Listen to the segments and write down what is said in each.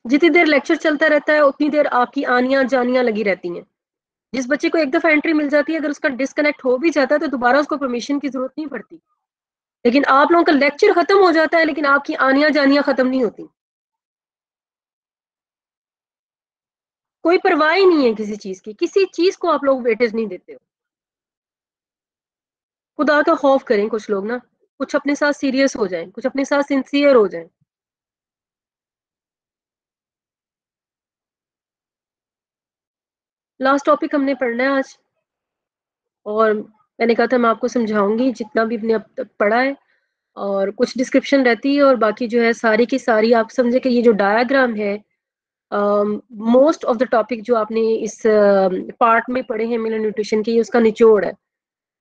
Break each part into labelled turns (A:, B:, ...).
A: जितनी देर लेक्चर चलता रहता है उतनी देर आपकी आनियां जानियां लगी रहती हैं। जिस बच्चे को एक दफा एंट्री मिल जाती है, अगर उसका डिस्कनेक्ट हो भी जाता है तो दोबारा उसको परमिशन की जरूरत नहीं पड़ती। लेकिन आप लोगों का लेक्चर खत्म हो जाता है लेकिन आपकी आनियां जानियां खत्म नहीं होती। कोई परवाह ही नहीं है किसी चीज की, किसी चीज को आप लोग वेटेज नहीं देते हो। खुदा का खौफ करें कुछ लोग ना, कुछ अपने साथ सीरियस हो जाएं, कुछ अपने साथ सिंसियर हो जाएं। लास्ट टॉपिक हमने पढ़ना है आज, और मैंने कहा था मैं आपको समझाऊंगी जितना भी हमने अब तक पढ़ा है, और कुछ डिस्क्रिप्शन रहती है, और बाकी जो है सारी की सारी आप समझे कि ये जो डायग्राम है, मोस्ट ऑफ द टॉपिक जो आपने इस पार्ट में पढ़े हैं मिनरल न्यूट्रिशन की, ये उसका निचोड़ है।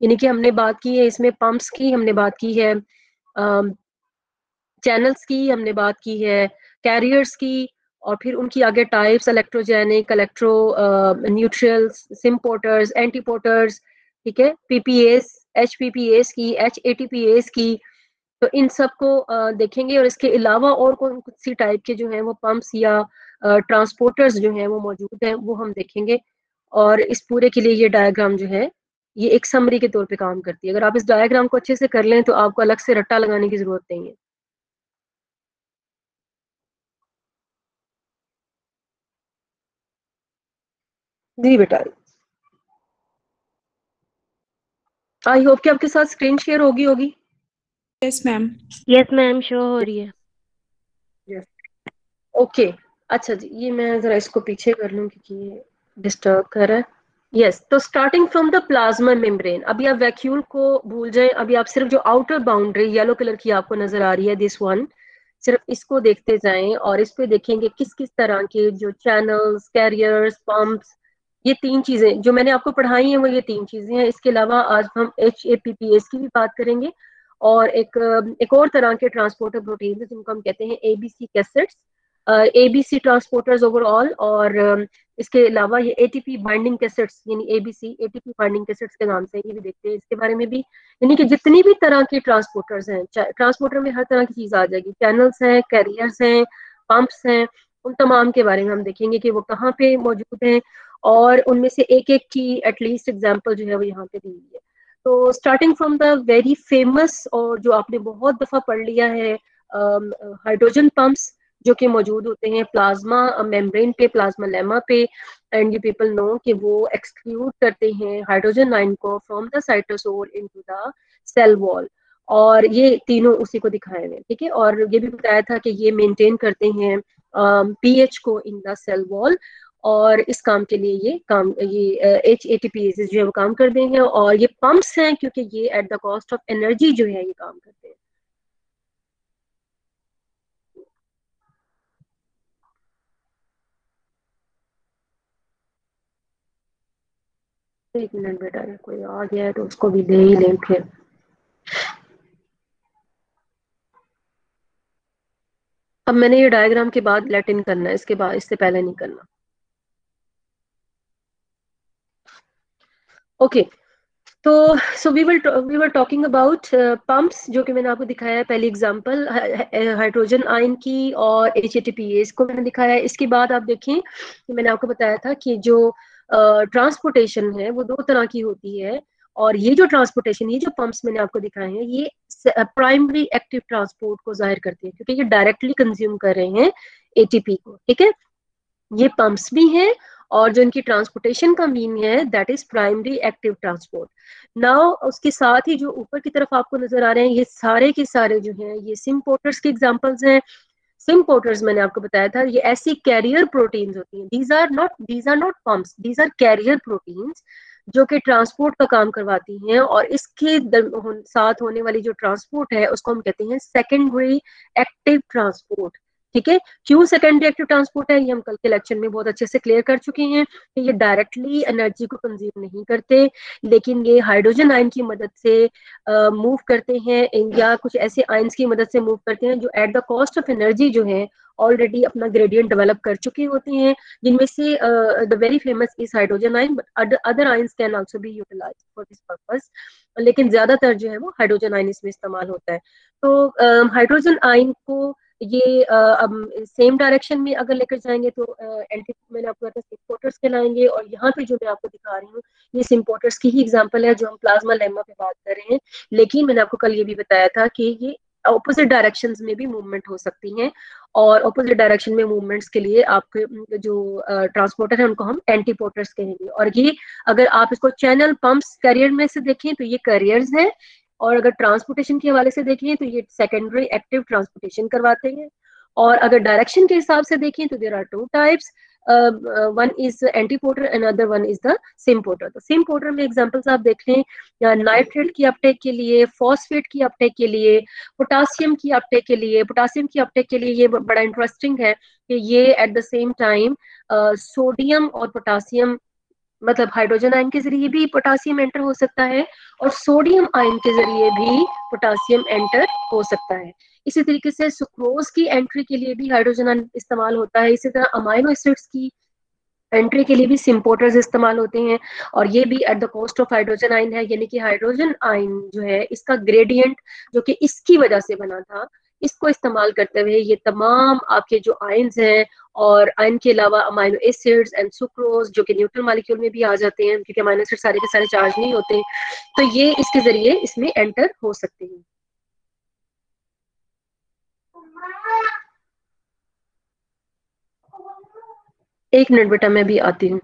A: यानी कि हमने बात की है इसमें पंप्स की, हमने बात की है चैनल्स की, हमने बात की है कैरियर्स की, और फिर उनकी आगे टाइप्स, इलेक्ट्रोजेनिक, इलेक्ट्रो न्यूट्रल्स, सिम्पोर्टर्स, एंटीपोर्टर्स, ठीक है, पीपीएस, एचपीपीएस की, एचएटीपीएस की। तो इन सब को देखेंगे, और इसके अलावा और कौन सी टाइप के जो हैं वो पंप्स या ट्रांसपोर्टर्स जो हैं वो मौजूद हैं, वो हम देखेंगे। और इस पूरे के लिए ये डायग्राम जो है ये एक समरी के तौर पे काम करती है। अगर आप इस डायग्राम को अच्छे से कर लें तो आपको अलग से रट्टा लगाने की जरूरत नहीं है। जी बेटा, आई होप कि आपके साथ स्क्रीन शेयर होगी होगी।
B: Yes ma'am.
C: Yes ma'am, show हो रही है।
A: Yes, okay. अच्छा जी, ये मैं जरा इसको पीछे कर लूं क्योंकि ये डिस्टर्ब कर रहा है। यस, तो starting from the plasma membrane, अभी आप वैक्यूल को भूल जाएं, अभी आप सिर्फ जो आउटर बाउंड्री येलो कलर की आपको नजर आ रही है, दिस वन, सिर्फ इसको देखते जाएं, और इस पे देखेंगे किस किस तरह के जो चैनल्स, कैरियर्स, पंप्स, ये तीन चीजें जो मैंने आपको पढ़ाई हैं वो ये तीन चीजें हैं। इसके अलावा आज हम HAPPS की भी बात करेंगे, और एक और तरह के ट्रांसपोर्टर प्रोटीन है जिनको हम कहते हैं ABC cassettes, ABC transporters overall, और इसके अलावा ये ATP बाइंडिंग कैसेट्स, यानी ABC ATP बाइंडिंग कैसेट्स के नाम से ये भी देखते हैं, इसके बारे में भी। यानी कि जितनी भी तरह के ट्रांसपोर्टर्स हैं, ट्रांसपोर्टर में हर तरह की चीज आ जाएगी, चैनल्स हैं, कैरियर्स हैं, पंप्स हैं, उन तमाम के बारे में हम देखेंगे कि वो कहाँ पे मौजूद हैं, और उनमें से एक एक की एटलीस्ट एग्जाम्पल जो है वो यहाँ पे दी हुई है। तो starting from the very famous, और जो आपने बहुत दफा पढ़ लिया है, हाइड्रोजन पंप्स जो कि मौजूद होते हैं प्लाज्मा मेम्ब्रेन पे, प्लाज्मा लेमा पे, एंड यू पीपल नो कि वो एक्सक्लूड करते हैं हाइड्रोजन आयन को from the cytosol into the cell wall, और ये तीनों उसी को दिखाए हुए, ठीक है। और ये भी बताया था कि ये मेंटेन करते हैं पीएच को इन द सेल वॉल, और इस काम के लिए ये HATPases जो है वो काम करते हैं, और ये पंप्स हैं क्योंकि ये at the cost of energy जो है ये काम करते हैं। एक मिनट बेटा, अगर कोई आ गया है तो उसको भी दे ही लें फिर। अब मैंने ये डायग्राम के बाद लेट इन करना है, इसके बाद, इससे पहले नहीं करना। ओके, तो so we were talking about pumps, जो कि मैंने आपको दिखाया है पहली एग्जांपल हाइड्रोजन आयन की, और HATPase को मैंने दिखाया है। इसके बाद आप देखें कि मैंने आपको बताया था कि जो ट्रांसपोर्टेशन है वो दो तरह की होती है, और ये जो ट्रांसपोर्टेशन, ये जो पंप्स मैंने आपको दिखाए हैं, ये प्राइमरी एक्टिव ट्रांसपोर्ट को जाहिर करते हैं क्योंकि ये डायरेक्टली कंज्यूम कर रहे हैं ATP को, ठीक है। ये पंप्स भी हैं, और जो इनकी ट्रांसपोर्टेशन का मीन है that is primary active transport. Now उसके साथ ही जो ऊपर की तरफ आपको नजर आ रहे हैं ये सारे के सारे जो हैं ये सिम्पोर्टर्स के एग्जांपल्स हैं। सिम्पोर्टर्स मैंने आपको बताया था ये ऐसी कैरियर प्रोटीन्स होती हैं, these are not pumps, these are carrier proteins जो कि ट्रांसपोर्ट का काम करवाती हैं, और इसके साथ होने वाली जो ट्रांसपोर्ट है उसको हम कहते हैं सेकेंडरी एक्टिव ट्रांसपोर्ट, ठीक है। क्यों सेकेंडरी एक्टिव ट्रांसपोर्ट है ये हम कल के लेक्चर में बहुत अच्छे से क्लियर कर चुके हैं कि ये डायरेक्टली एनर्जी को कंज्यूम नहीं करते, लेकिन ये हाइड्रोजन आयन की मदद से मूव करते हैं, या कुछ ऐसे आयंस की मदद से मूव करते हैं जो at the cost of energy जो है ऑलरेडी अपना ग्रेडियंट डेवलप कर चुके होते हैं, जिनमें से the very famous is hydrogen ion, but other ions can also be utilised for this purpose, लेकिन ज्यादातर जो है वो हाइड्रोजन आयन इसमें इस्तेमाल होता है। तो हाइड्रोजन आयन को ये अब सेम डायरेक्शन में अगर लेकर जाएंगे तो एंटी, मैंने आपको बताया सिम्पोर्टर्स कहलाएंगे। और यहाँ पे जो मैं आपको दिखा रही हूँ ये सिम्पोर्टर्स की ही एग्जांपल है जो हम प्लाज्मा लेमा पे बात कर रहे हैं। लेकिन मैंने आपको कल ये भी बताया था कि ये ऑपोजिट डायरेक्शंस में भी मूवमेंट हो सकती हैं, और ऑपोजिट डायरेक्शन में मूवमेंट्स के लिए आपके जो ट्रांसपोर्टर है उनको हम एंटीपोर्टर्स कहेंगे। और ये अगर आप इसको चैनल पंप्स कैरियर में से देखें तो ये कैरियर्स हैं, और अगर ट्रांसपोर्टेशन के हवाले से देखें तो ये सेकेंडरी एक्टिव ट्रांसपोर्टेशन करवाते हैं। और अगर डायरेक्शन के हिसाब से देखें तो there are two types, one is antiporter and other one is the symporter. तो सिम्पोर्टर में एग्जांपल्स आप देख लें, नाइट्रेट की अपटेक के लिए, फॉस्फेट की अपटेक के लिए, पोटासियम की अपटेक के लिए। पोटासियम की अपटेक के लिए ये बड़ा इंटरेस्टिंग है कि ये at the same time sodium और पोटासियम, मतलब हाइड्रोजन आयन के जरिए भी पोटासियम एंटर हो सकता है और सोडियम आयन के जरिए भी पोटासियम एंटर हो सकता है। इसी तरीके से सुक्रोज की एंट्री के लिए भी हाइड्रोजन आयन इस्तेमाल होता है। इसी तरह अमाइनो एसिड्स की एंट्री के लिए भी सिम्पोर्टर्स इस्तेमाल होते हैं, और ये भी at the cost of hydrogen ion है। यानी कि हाइड्रोजन आयन जो है इसका ग्रेडियंट जो कि इसकी वजह से बना था, इसको इस्तेमाल करते हुए ये तमाम आपके जो आयन्स हैं, और आयन के अलावा अमाइनो एसिड्स एंड सुक्रोज जो कि न्यूट्रल मॉलिक्यूल में भी आ जाते हैं, क्योंकि अमाइनो एसिड सारे के सारे चार्ज नहीं होते, तो ये इसके जरिए इसमें एंटर हो सकते हैं। एक मिनट बेटा, मैं भी आती हूँ।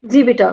A: जी बेटा।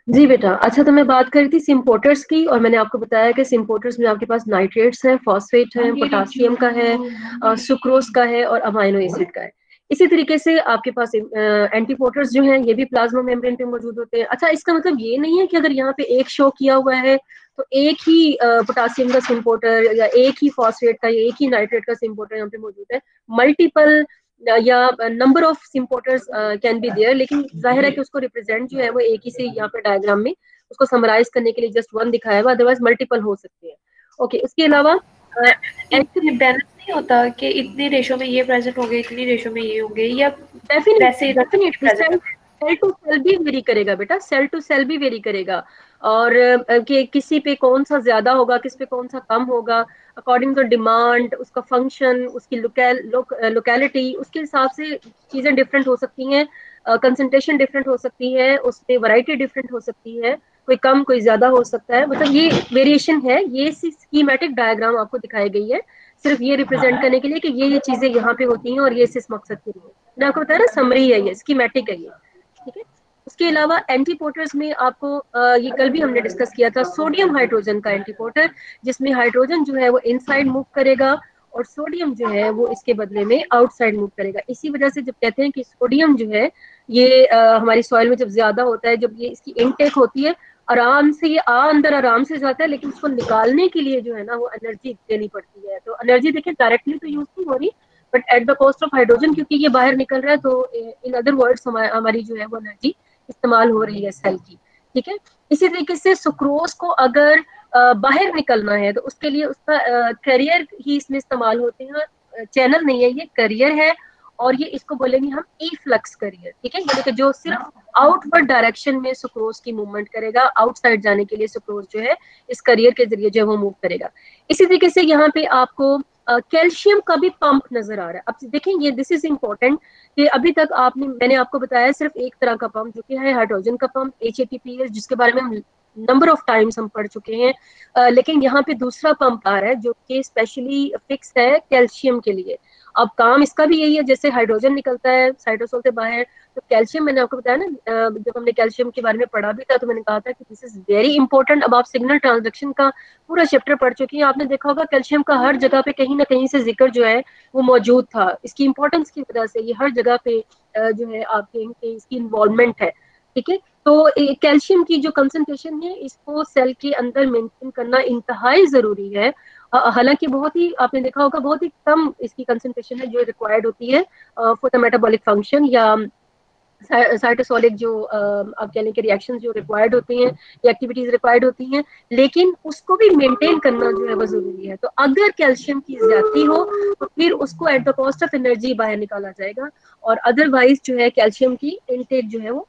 A: जी बेटा, अच्छा तो मैं बात कर रही थी सिम्पोर्टर्स की, और मैंने आपको बताया कि सिम्पोर्टर्स में आपके पास नाइट्रेट्स हैं, फॉस्फेट है, पोटासियम का है, सुक्रोज का है और अमाइनो एसिड का है। इसी तरीके से आपके पास एंटीपोटर्स जो हैं ये भी प्लाज्मा मेम्ब्रेन पे मौजूद होते हैं। अच्छा, इसका मतलब ये नहीं है कि अगर यहाँ पे एक शो किया हुआ है तो एक ही पोटासियम का सिम्पोर्टर या एक ही फॉस्फेट का या एक ही नाइट्रेट का सिम्पोर्टर यहाँ पे मौजूद है। मल्टीपल या number of symporters can be there, लेकिन जाहिर है कि उसको रिप्रेजेंट जो है वो एक ही से यहाँ पे डायग्राम में उसको समराइज करने के लिए जस्ट वन दिखाया हुआ, अदरवाइज मल्टीपल हो सकते हैं। ओके, उसके अलावा
B: बैलेंस नहीं होता कि इतनी रेशो में ये प्रेजेंट होंगे, इतनी रेशो में ये होंगे, या
A: डेफिनेटली सेल टू सेल भी वेरी करेगा बेटा, सेल टू सेल भी वेरी करेगा। और कि किसी पे कौन सा ज्यादा होगा, किस पे कौन सा कम होगा, अकॉर्डिंग टू डिमांड, उसका फंक्शन, उसकी लोकेलिटी, उसके हिसाब से चीजें डिफरेंट हो सकती हैं, कंसंट्रेशन डिफरेंट हो सकती है, उसमें वैरायटी डिफरेंट हो सकती है, कोई कम कोई ज्यादा हो सकता है। मतलब ये वेरिएशन है, ये स्कीमेटिक डायग्राम आपको दिखाई गई है सिर्फ ये रिप्रेजेंट करने के लिए कि ये चीजें यहाँ पे होती हैं और ये इस मकसद के लिए। मैंने आपको बताया ना, समरी है ये, स्कीमेटिक है ये, ठीक है। उसके अलावा एंटीपोटर्स में आपको ये कल भी हमने डिस्कस किया था, सोडियम हाइड्रोजन का एंटीपोटर, जिसमें हाइड्रोजन जो है वो इनसाइड मूव करेगा और सोडियम जो है वो इसके बदले में आउटसाइड मूव करेगा। इसी वजह से जब कहते हैं कि सोडियम जो है ये हमारी सॉइल में जब ज्यादा होता है, जब ये इसकी इनटेक होती है, आराम से ये अंदर आराम से जाता है, लेकिन उसको निकालने के लिए जो है ना वो एनर्जी देनी पड़ती है। तो एनर्जी देखिए डायरेक्टली तो यूज नहीं हो रही, but at the cost of hydrogen, क्योंकि ये बाहर निकल रहा है, तो इन अदर वर्ड्स हमारी जो है वो एनर्जी इस्तेमाल हो रही है सेल की, ठीक है। इसी तरीके से सुक्रोज को अगर बाहर निकलना है तो उसके लिए उसका करियर ही इसमें इस्तेमाल होते हैं, चैनल नहीं है, ये करियर है। और ये इसको बोलेंगे हम ई फ्लक्स करियर, ठीक है, यानी कि जो सिर्फ आउटवर्ड डायरेक्शन में सुक्रोज की मूवमेंट करेगा, आउटसाइड जाने के लिए सुक्रोज जो है इस करियर के जरिए जो है वो मूव करेगा। इसी तरीके से यहाँ पे आपको कैल्शियम का भी पंप नजर आ रहा है। अब देखें, ये दिस इज इम्पोर्टेंट कि अभी तक मैंने आपको बताया सिर्फ एक तरह का पंप जो कि है हाइड्रोजन का पंप, HATPS, जिसके बारे में हम नंबर ऑफ टाइम्स हम पढ़ चुके हैं। लेकिन यहाँ पे दूसरा पंप आ रहा है जो कि स्पेशली फिक्स है कैल्शियम के लिए। अब काम इसका भी यही है, जैसे हाइड्रोजन निकलता है साइटोसोल से बाहर, तो कैल्शियम, मैंने आपको बताया ना, जब हमने कैल्शियम के बारे में पढ़ा भी था तो मैंने कहा था कि दिस इज वेरी इंपॉर्टेंट। अब आप सिग्नल ट्रांसडक्शन का पूरा चैप्टर पढ़ चुकी हैं, आपने देखा होगा कैल्शियम का हर जगह पे कहीं ना कहीं से जिक्र जो है वो मौजूद था। इसकी इंपॉर्टेंस की वजह से ये हर जगह पे जो है आप कहेंगे इसकी इन्वॉल्वमेंट है, ठीक है। तो कैल्शियम की जो कंसंट्रेशन है इसको सेल के अंदर मेंटेन करना इंतहाई जरूरी है। हालांकि बहुत ही आपने देखा होगा बहुत ही कम इसकी कंसंट्रेशन है जो रिक्वायर्ड होती है फॉर द मेटाबॉलिक फंक्शन या साइटोसोलिक जो आप कह लें कि रिएक्शन जो रिक्वायर्ड होती हैं या एक्टिविटीज रिक्वायर्ड होती हैं, लेकिन उसको भी मेंटेन करना जो है वो जरूरी है। तो अगर कैल्शियम की ज्यादा हो तो फिर उसको at the cost of energy बाहर निकाला जाएगा, और अदरवाइज जो है कैल्शियम की इनटेक जो है वो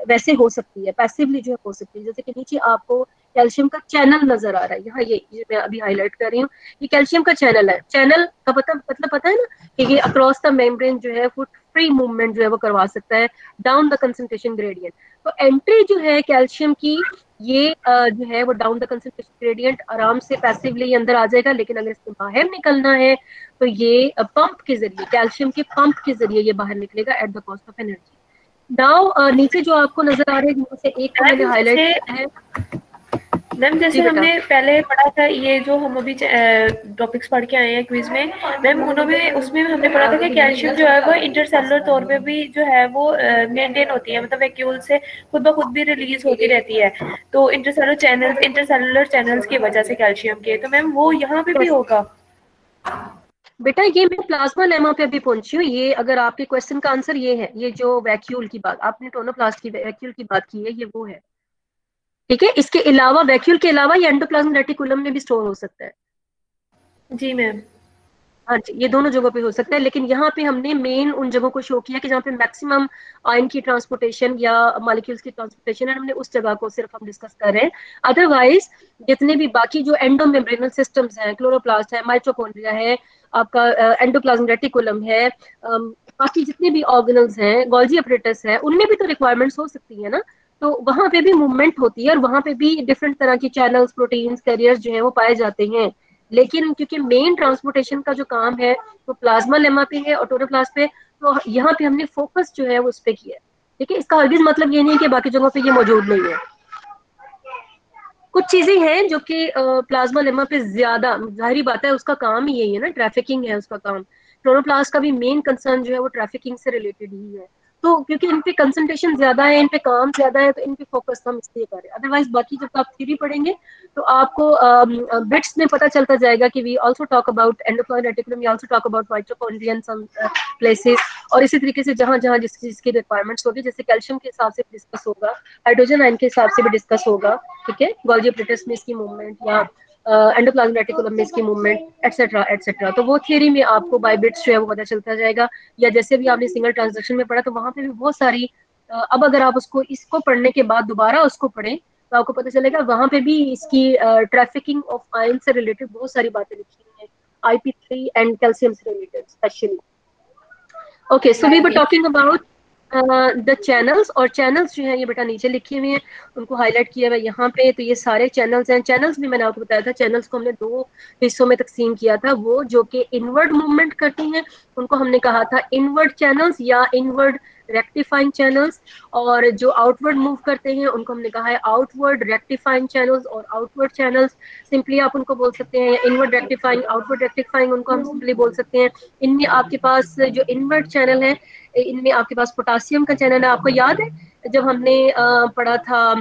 A: वैसे हो सकती है, पैसिवली जो है हो सकती है। जैसे कि नीचे आपको कैल्शियम का चैनल नजर आ रहा है, यहाँ ये मैं अभी हाईलाइट कर रही हूँ, ये कैल्शियम का चैनल है। चैनल का मतलब पता है ना कि ये अक्रॉस द मेम्ब्रेन जो है फुट फ्री मूवमेंट जो है वो करवा सकता है डाउन द कंसंट्रेशन ग्रेडियंट। तो एंट्री जो है कैल्शियम की, ये जो है वो डाउन द कंसंट्रेशन ग्रेडियंट आराम से पैसिवली अंदर आ जाएगा, लेकिन अगर इसको बाहर निकलना है तो ये पंप के जरिए, कैल्शियम के पंप के जरिए ये बाहर निकलेगा at the cost of energy. Now नीचे जो आपको नजर आ रहे हैं जिनमें से एक को मैंने हाईलाइट किया है
B: मैम, जैसे हमने पहले पढ़ा था, ये जो हम अभी टॉपिक्स पढ़ के आए हैं क्विज में मैम, उन्होंने उसमें हमने पढ़ा था कि कैल्शियम जो है वो इंटरसेलुलर तौर पे भी जो है वो मेंटेन होती है, मतलब वैक्यूल से खुद ब खुद भी रिलीज होती रहती है। तो इंटरसेलुलर चैनल्स की वजह से कैल्शियम के, तो मैम वो यहाँ पे भी होगा
A: बेटा। ये मैं प्लाज्मा लेमा पे अभी पहुंची हूँ। ये अगर आपके क्वेश्चन का आंसर ये है, ये जो वैक्यूल की बात आपने टोनोप्लास्ट की वैक्यूल की बात की है, ये वो है, ठीक है। इसके अलावा वैक्यूल के अलावा ये एंडोप्लाज्म रेटिकुलम में भी स्टोर हो सकता है।
B: जी मैम।
A: हाँ जी, ये दोनों जगहों पे हो सकता है, लेकिन यहाँ पे हमने मेन उन जगहों को शो किया कि जहाँ पे मैक्सिमम आयन की ट्रांसपोर्टेशन या मॉलिक्यूल्स की ट्रांसपोर्टेशन है, हमने उस जगह को सिर्फ हम डिस्कस कर रहे हैं। अदरवाइज जितने भी बाकी जो एंडोमेम्ब्रेनल सिस्टम्स हैं, क्लोरोप्लास्ट है, माइटोकॉन्ड्रिया है, आपका एंडोप्लाज्म रेटिकुलम है, बाकी जितने भी ऑर्गेनल्स हैं, गोल्जी अपरेटस है, उनमें भी तो रिक्वायरमेंट्स हो सकती है ना। तो वहां पे भी मूवमेंट होती है और वहां पे भी डिफरेंट तरह की चैनल्स, प्रोटीन्स, कैरियर्स जो है वो पाए जाते हैं। लेकिन क्योंकि मेन ट्रांसपोर्टेशन का जो काम है वो प्लाज्मा लेमा पे है और टोरोप्लास्ट पे, तो यहाँ पे हमने फोकस जो है वो उस पे किया है, ठीक है। इसका हरगिज मतलब ये नहीं है कि बाकी जगहों पे ये मौजूद नहीं है। कुछ चीजें हैं जो कि प्लाज्मा लेमा पे ज्यादा, जाहिर बात है उसका काम ही यही है ना, ट्रैफिकिंग है उसका काम। क्लोरोप्लास्ट का भी मेन कंसर्न जो है वो ट्रैफिकिंग से रिलेटेड ही है। तो क्योंकि इन पे कंसंट्रेशन ज्यादा है, इन पे काम ज्यादा है, तो इन पे फोकस हम इसलिए करें। अदरवाइज बाकी जब आप थ्योरी पढ़ेंगे तो आपको बिट्स में पता चलता जाएगा कि we also talk about endocrine reticulum, we also talk about mitochondria in some places, और इसी तरीके से जहां जहां जिस चीज की रिक्वायरमेंट्स होगी, जैसे कैल्शियम के हिसाब से डिस्कस होगा, हाइड्रोजन आयन के हिसाब से भी डिस्कस होगा, ठीक है, गोल्गी एपरेटस में इसकी मूवमेंट या एंडोप्लाज्मिक रेटिकुलम में इसकी मूवमेंट एटसेट्रा एटसेट्रा। तो वो थियरी में आपको बाय बिट्स जो है वो पता चलता जाएगा। या जैसे भी आपने सिंगल ट्रांसडक्शन में पढ़ा तो वहां पे भी बहुत सारी अब अगर आप उसको इसको पढ़ने के बाद दोबारा उसको पढ़ें तो आपको पता चलेगा वहां पे भी इसकी ट्रैफिकिंग ऑफ आयन से रिलेटेड बहुत सारी बातें लिखी हुई हैं, IP3 एंड कैल्शियम से related specially. Okay, so we were talking about the channels, और चैनल्स जो है ये बेटा नीचे लिखे हुए हैं, उनको हाईलाइट किया हुआ है यहाँ पे। तो ये सारे चैनल्स हैं। चैनल्स भी मैंने आपको बताया था, चैनल्स को हमने दो हिस्सों में तकसीम किया था। वो जो कि इनवर्ड मूवमेंट करती हैं उनको हमने कहा था इनवर्ड चैनल्स या इनवर्ड रेक्टिफाइंग चैनल्स, और जो आउटवर्ड मूव करते हैं उनको हमने कहा है आउटवर्ड रेक्टिफाइंग चैनल्स और आउटवर्ड चैनल्स। सिंपली आप उनको बोल सकते हैं इनवर्ड रेक्टिफाइंग, आउटवर्ड रेक्टिफाइंग, उनको हम सिंपली बोल सकते हैं। इनमें आपके पास जो इनवर्ड चैनल है, इनमें आपके पास पोटासियम का चैनल है। आपको याद है जब हमने पढ़ा था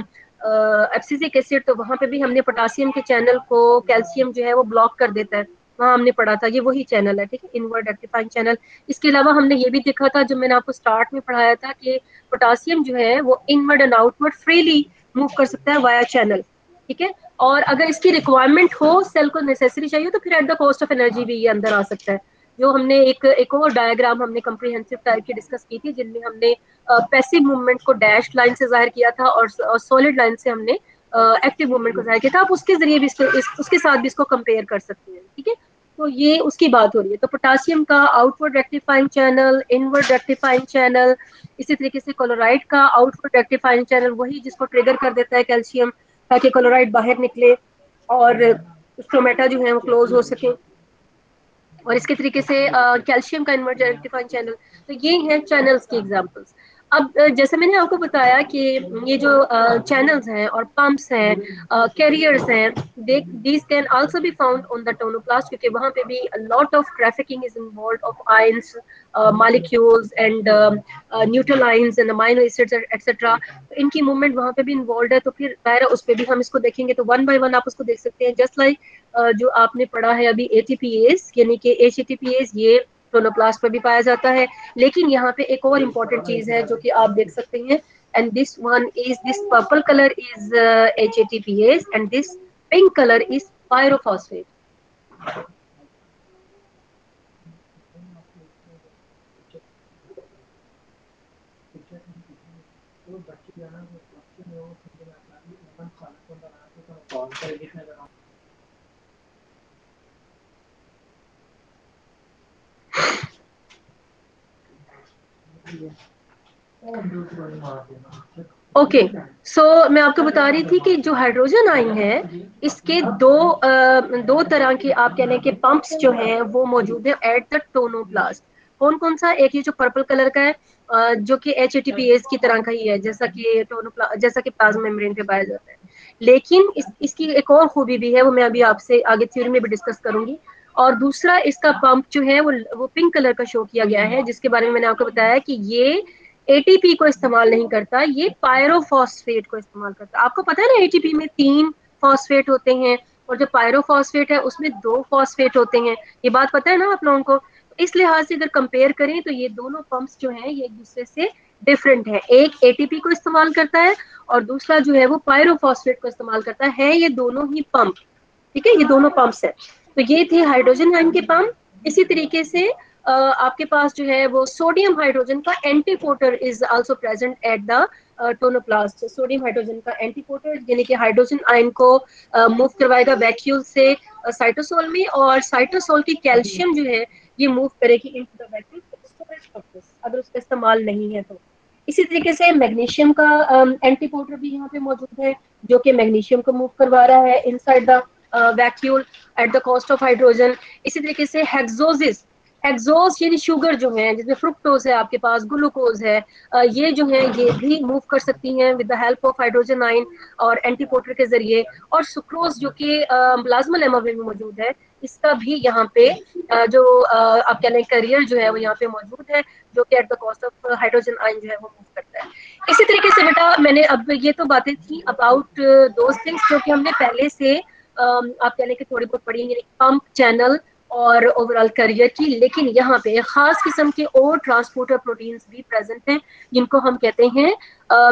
A: एब्सिसिक एसिड, तो वहां पे भी हमने पोटासियम के चैनल को कैल्शियम जो है वो ब्लॉक कर देता है, वहां हमने पढ़ा था। ये वही चैनल है, ठीक है, इनवर्ड रेक्टिफाइंग चैनल। इसके अलावा हमने ये भी देखा था जो मैंने आपको स्टार्ट में पढ़ाया था कि पोटासियम जो है वो inward and outward freely move कर सकता है वाया चैनल, ठीक है। और अगर इसकी रिक्वायरमेंट हो, सेल को नेसेसरी चाहिए, तो फिर at the cost of energy भी ये अंदर आ सकता है। जो हमने एक और डायग्राम हमने कंप्रीहेंसिव टाइप की डिस्कस की थी, जिनमें हमने पैसिव मूवमेंट को डैश लाइन से जाहिर किया था और सॉलिड लाइन से हमने एक्टिव मूवमेंट को जाहिर किया था। आप उसके जरिए भी उसके साथ भी इसको कंपेयर कर सकते हैं, ठीक है। तो ये उसकी बात हो रही है। तो पोटासियम का outward rectifying channel, inward rectifying channel, इसी तरीके से क्लोराइड का आउटवर्ड रेक्टिफाइंग चैनल, वही जिसको ट्रिगर कर देता है कैल्शियम, ताकि क्लोराइड बाहर निकले और स्टोमेटा जो है वो क्लोज हो सके। और इसके तरीके से कैल्शियम का इनवर्ट रेक्टिफाइंग चैनल। तो ये हैं चैनल्स की एग्जांपल्स। अब जैसे मैंने आपको बताया कि ये जो चैनल्स हैं और पंप्स हैं, कैरियर्स हैं, these can also be found on the tonoplast, क्योंकि वहां पे भी lot of trafficking is involved of ions, molecules and neutral ions and amino acids etcetera. इनकी मूवमेंट वहां पे भी इन्वॉल्व है। तो फिर दायरा उस पर भी हम इसको देखेंगे, तो वन बाय वन आप उसको देख सकते हैं। जस्ट लाइक जो आपने पढ़ा है अभी ATPase, यानी कि HATPase, ये टोनोप्लास्ट पर भी पाया जाता है। लेकिन यहाँ पे एक और इम्पोर्टेंट चीज है जो कि आप देख सकते हैं, and this one is, this purple colour is HATPase and this pink colour is pyrophosphate. Okay, so मैं आपको बता रही थी कि जो हाइड्रोजन आयन है, इसके दो तरह के आप कह लें कि पंप्स जो हैं वो मौजूद है एट द टोनोप्लास्ट। कौन कौन सा? एक ये जो पर्पल कलर का है, जो कि HATPase की तरह का ही है, जैसा कि प्लाज्मा मेम्ब्रेन पे पाया जाता है। लेकिन इसकी एक और खूबी भी है, वो मैं अभी आपसे आगे थ्योरी में भी डिस्कस करूंगी। और दूसरा इसका पंप जो है वो पिंक कलर का शो किया गया है, जिसके बारे में मैंने आपको बताया कि ये ATP को इस्तेमाल नहीं करता, ये पायरोफॉस्फेट को इस्तेमाल करता है। आपको पता है ना ATP में 3 फॉस्फेट होते हैं, और जो पायरोफॉस्फेट है उसमें 2 फॉस्फेट होते हैं। ये बात पता है ना आप लोगों को? इस लिहाज से अगर कंपेयर करें तो ये दोनों पंप्स जो हैं ये एक दूसरे से डिफरेंट है। एक ATP को इस्तेमाल करता है और दूसरा जो है वो पायरोफॉस्फेट को इस्तेमाल करता है। ये दोनों ही पंप, ठीक है, ये दोनों पंप्स है। तो ये थे हाइड्रोजन आयन के पंप। इसी तरीके से आपके पास जो है वो सोडियम हाइड्रोजन का antiporter is also present at the tonoplast. Sodium hydrogen का एंटीपोटर यानी कि हाइड्रोजन आयन को मूव करवाएगा वैक्यूल से साइटोसोल में, और साइटोसोल की कैल्शियम जो है ये मूव करेगी into the vacuole storage purpose, अगर उसका इस्तेमाल नहीं है तो। इसी तरीके से मैग्नीशियम का एंटीपोटर भी यहाँ पे मौजूद है, जो कि मैग्नीशियम को मूव करवा रहा है inside the vacuole at the cost of hydrogen. इसी तरीके से एक्सोस्ट यानी शुगर जो है, जिसमें फ्रुक्टोज है, आपके पास ग्लूकोज है, ये जो है ये भी मूव कर सकती हैं with the help of hydrogen ion और एंटीपोटर के जरिए। और सुक्रोज जो कि प्लाज्मा लेमा में भी मौजूद है, इसका भी यहाँ पे जो आप कह लें करियर जो है वो यहाँ पे मौजूद है, जो कि at the cost of hydrogen ion जो है वो मूव करता है। इसी तरीके से बेटा मैंने अब ये तो बातें थी अबाउट दोज थिंग्स जो कि हमने पहले से आप कह लें कि थोड़ी बहुत पढ़ी है, पंप चैनल और ओवरऑल करियर की। लेकिन यहाँ पे खास किस्म के और ट्रांसपोर्टर प्रोटीन्स भी प्रेजेंट हैं, जिनको हम कहते हैं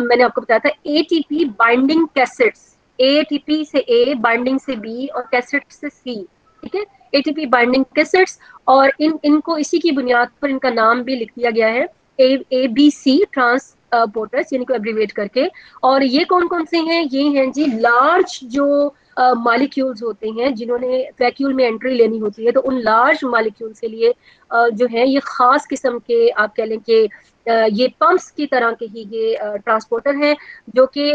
A: मैंने आपको बताया था एटीपी बाइंडिंग कैसेट्स। एटीपी से ए, बाइंडिंग से बी और कैसेट से सी, ठीक है, एटीपी बाइंडिंग कैसेट्स। और इनको इसी की बुनियाद पर इनका नाम भी लिख दिया गया है ए बी सी ट्रांसपोर्टर्स, यानी को एब्रीवेट करके। और ये कौन कौन से हैं? ये हैं जी लार्ज जो मॉलिक्यूल्स होते हैं जिन्होंने वैक्यूल में एंट्री लेनी होती है, तो उन लार्ज मॉलिक्यूल्स के लिए जो है ये खास किस्म के आप कह लें कि ये पंप्स की तरह के ही ये ट्रांसपोर्टर हैं, जो कि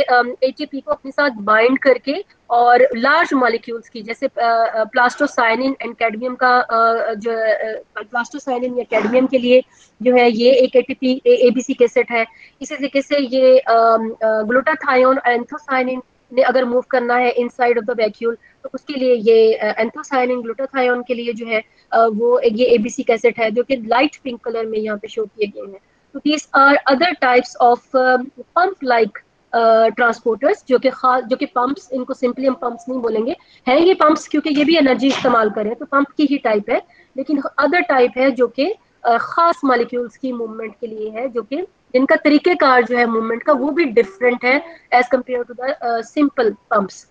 A: एटीपी को अपने साथ बाइंड करके और लार्ज मॉलिक्यूल्स की, जैसे प्लास्टोसाइनिन एंड कैडमियम का जो प्लास्टोसाइनिन या कैडमियम के लिए जो है ये एक एटीपी एबीसी कैसेट है। इसी तरीके से ये ग्लूटाथायोन एंथोसाइनिन ने अगर मूव करना है इनसाइड ऑफ द वैक्यूल, तो उसके लिए ये एंथोसाइनिन ग्लूटाथायोन के लिए जो है वो ये एबीसी कैसेट है, जो कि लाइट पिंक कलर में यहाँ पे शो किए गए हैं। तो these are other types of pump like transporters, जो कि पंप्स, इनको सिंपली हम पंप्स नहीं बोलेंगे, हैं ये पंप्स क्योंकि ये भी एनर्जी इस्तेमाल करें, तो पंप की ही टाइप है। लेकिन अदर टाइप है जो कि खास मॉलिक्यूल्स की मूवमेंट के लिए है, जो कि जिनका तरीकेकार जो है मूवमेंट का वो भी डिफरेंट है as compare to the simple pumps.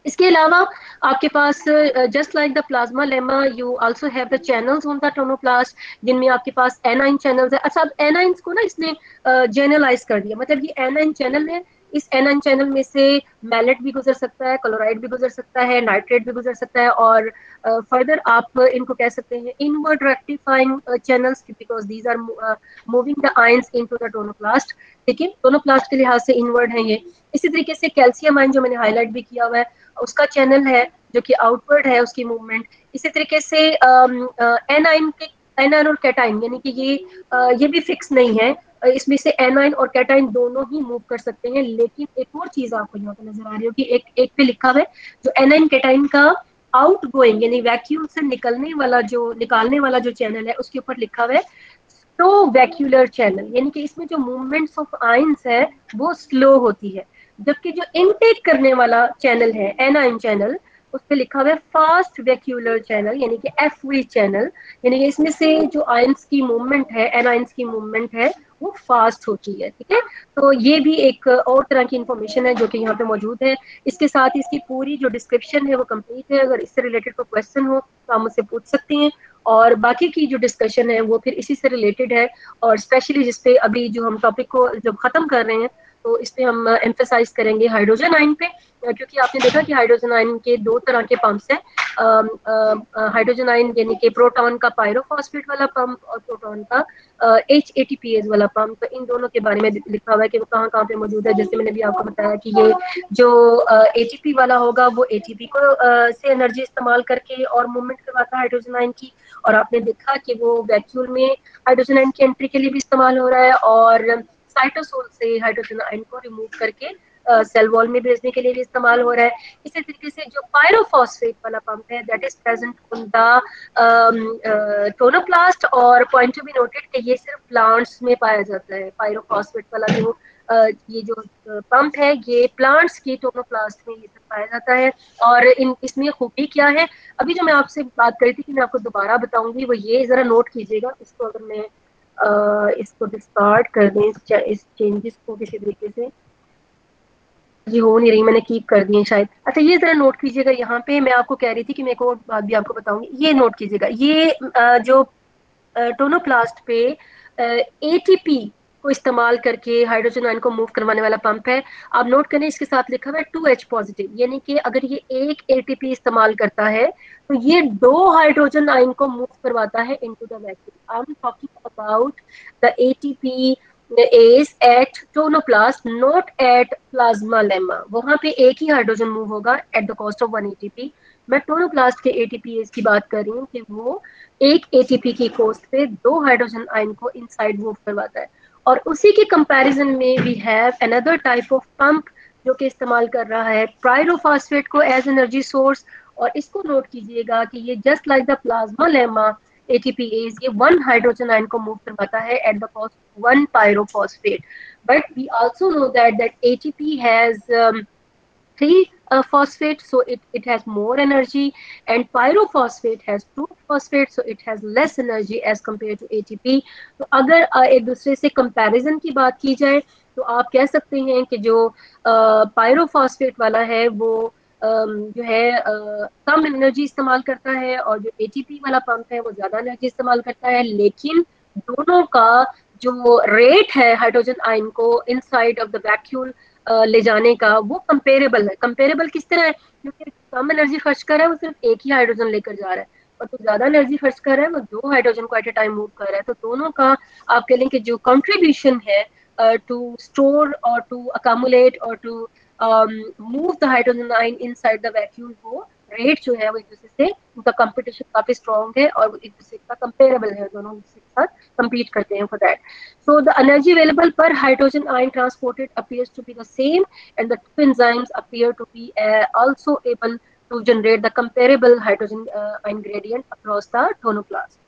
A: इसके अलावा आपके पास just like the plasmalemma you also have the channels on the tonoplast, जिनमें आपके पास एनाइन चैनल्स है। अच्छा, अब एनाइंस को ना इसने जनरलाइज कर दिया, मतलब ये एनाइन चैनल है, इस एनाइन चैनल में से मैलेट भी गुजर सकता है, क्लोराइड भी गुजर सकता है, नाइट्रेट भी गुजर सकता है, और फर्दर आप इनको कह सकते हैं invert rectifying channels, because these are moving the ions into the tonoplast. लेकिन टोनोप्लास्ट के लिहाज से इनवर्ट है ये। इसी तरीके से कैल्शियम आयन जो मैंने हाईलाइट भी किया हुआ है, उसका चैनल है जो कि आउटवर्ड है उसकी मूवमेंट। इसी तरीके से एनाइन के, एनाइन और कैटाइन, यानी कि ये भी फिक्स नहीं है, इसमें से एनाइन और कैटाइन दोनों ही मूव कर सकते हैं। लेकिन एक और चीज आपको यहाँ पे नजर आ रही होगी, एक पे लिखा हुआ है जो एनाइन कैटाइन का आउट गोइंग यानी वैक्यूम से निकालने वाला जो चैनल है, उसके ऊपर लिखा हुआ है स्लो वैक्यूलर चैनल, यानी कि इसमें जो मूवमेंट्स ऑफ आयंस है वो स्लो होती है। जबकि जो इनटेक करने वाला चैनल है एनाइन चैनल, उस पर लिखा हुआ है फास्ट वैक्यूलर चैनल, यानी कि एफवी चैनल, यानी कि इसमें से जो आयंस की मूवमेंट है, एनाइंस की मूवमेंट है, वो फास्ट होती है। ठीक है, तो ये भी एक और तरह की इंफॉर्मेशन है जो कि यहाँ पे मौजूद है। इसके साथ इसकी पूरी जो डिस्क्रिप्शन है वो कंप्लीट है। अगर इससे रिलेटेड कोई क्वेश्चन हो तो आप मुझसे पूछ सकती हैं, और बाकी की जो डिस्कशन है वो फिर इसी से रिलेटेड है। और स्पेशली जिसपे अभी जो हम टॉपिक को जब खत्म कर रहे हैं, तो इस पे हम एम्फेसाइज करेंगे हाइड्रोजन आयन पे, क्योंकि आपने देखा कि हाइड्रोजन आयन के दो तरह के पंप्स हैं, हाइड्रोजन आयन यानी कि प्रोटॉन का पायरोफॉस्फेट वाला पंप और प्रोटॉन का HATPase वाला पंप। तो इन दोनों के बारे में लिखा हुआ है कि वो कहाँ कहाँ पे मौजूद है। जैसे मैंने भी आपको बताया कि ये जो ATP वाला होगा वो ATP को से एनर्जी इस्तेमाल करके और मूवमेंट करवाता है हाइड्रोजन आयन की, और आपने देखा कि वो वैक्यूल में हाइड्रोजन आयन की एंट्री के लिए भी इस्तेमाल हो रहा है, और साइटोसोल से हाइड्रोजन आयन को रिमूव करके सेल वॉल में भेजने के लिए भी इस्तेमाल हो रहा है। इसी तरीके से जो पायरोफॉस्फेट वाला पंप है that is present on the tonoplast, और पॉइंट टू बी नोटेड कि ये सिर्फ प्लांट्स में पाया जाता है। पायरोफॉस्फेट वाला जो ये जो पंप है ये प्लांट्स की टोनोप्लास्ट में ये सब पाया जाता है। और इसमें खूबी क्या है, अभी जो मैं आपसे बात करी थी कि मैं आपको दोबारा बताऊंगी, वो ये जरा नोट कीजिएगा इसको। अगर मैं इसको डिस्कार्ड कर दें इस चेंजेस को किसी तरीके से, जी हो नहीं रही, मैंने कीप कर दी है शायद। अच्छा, ये जरा नोट कीजिएगा, यहाँ पे मैं आपको कह रही थी कि मैं एक और बात भी आपको बताऊंगी, ये नोट कीजिएगा। ये जो टोनोप्लास्ट पे ATP को इस्तेमाल करके हाइड्रोजन आयन को मूव करवाने वाला पंप है। आप नोट करें, इसके साथ लिखा हुआ है 2H पॉजिटिव, यानी कि अगर ये एक ATP इस्तेमाल करता है तो ये 2 हाइड्रोजन आयन को मूव करवाता है into the vacuum. I am talking about the ATP is at tonoplast, not at plasma lemma. वहां पे एक ही हाइड्रोजन मूव होगा at the cost of 1 ATP. मैं टोनोप्लास्ट के ATPase की बात कर रही हूँ कि वो एक ATP की कॉस्ट पे दो हाइड्रोजन आयन को इनसाइड मूव करवाता है। और उसी के कंपैरिजन में we have another type of pump जो कि इस्तेमाल कर रहा है पायरोफॉस्फेट को एज एनर्जी सोर्स। और इसको नोट कीजिएगा कि ये just like the plasma lemma ATPase ये वन हाइड्रोजन आयन को मूव करवाता है at the cost one pyrophosphate. But we also know that ATP has three phosphate, so it has more energy, and pyrophosphate has two phosphate, so it has less energy as compared to ATP. तो अगर एक दूसरे से comparison की बात की जाए तो आप कह सकते हैं कि जो पायरोफॉस्फेट वाला है वो जो है कम एनर्जी इस्तेमाल करता है, और जो ATP वाला पंप है वो ज्यादा एनर्जी इस्तेमाल करता है। लेकिन दोनों का जो रेट है हाइड्रोजन आयन को इनसाइड ऑफ द वैक्यूल ले जाने का वो कंपेरेबल है। कंपेरेबल किस तरह है? क्योंकि कम एनर्जी खर्च कर रहा है वो सिर्फ एक ही हाइड्रोजन लेकर जा रहा है, और जो ज्यादा एनर्जी खर्च कर रहा है वो दो हाइड्रोजन को एट ए टाइम मूव कर रहा है। तो दोनों का आप कह लें कि जो कंट्रीब्यूशन है टू स्टोर और टू अकामुलेट और to move the hydrogen ion inside the vacuole, वो रेट जो है वो एक दूसरे से उनका कंपटीशन काफी स्ट्रॉन्ग है और एक दूसरे का कंपेरेबल है, दोनों एक साथ compete करते हैं for that. So the energy available per hydrogen ion transported appears to be the same, and the two enzymes appear to be also able to generate the comparable hydrogen ion gradient across the tonoplast.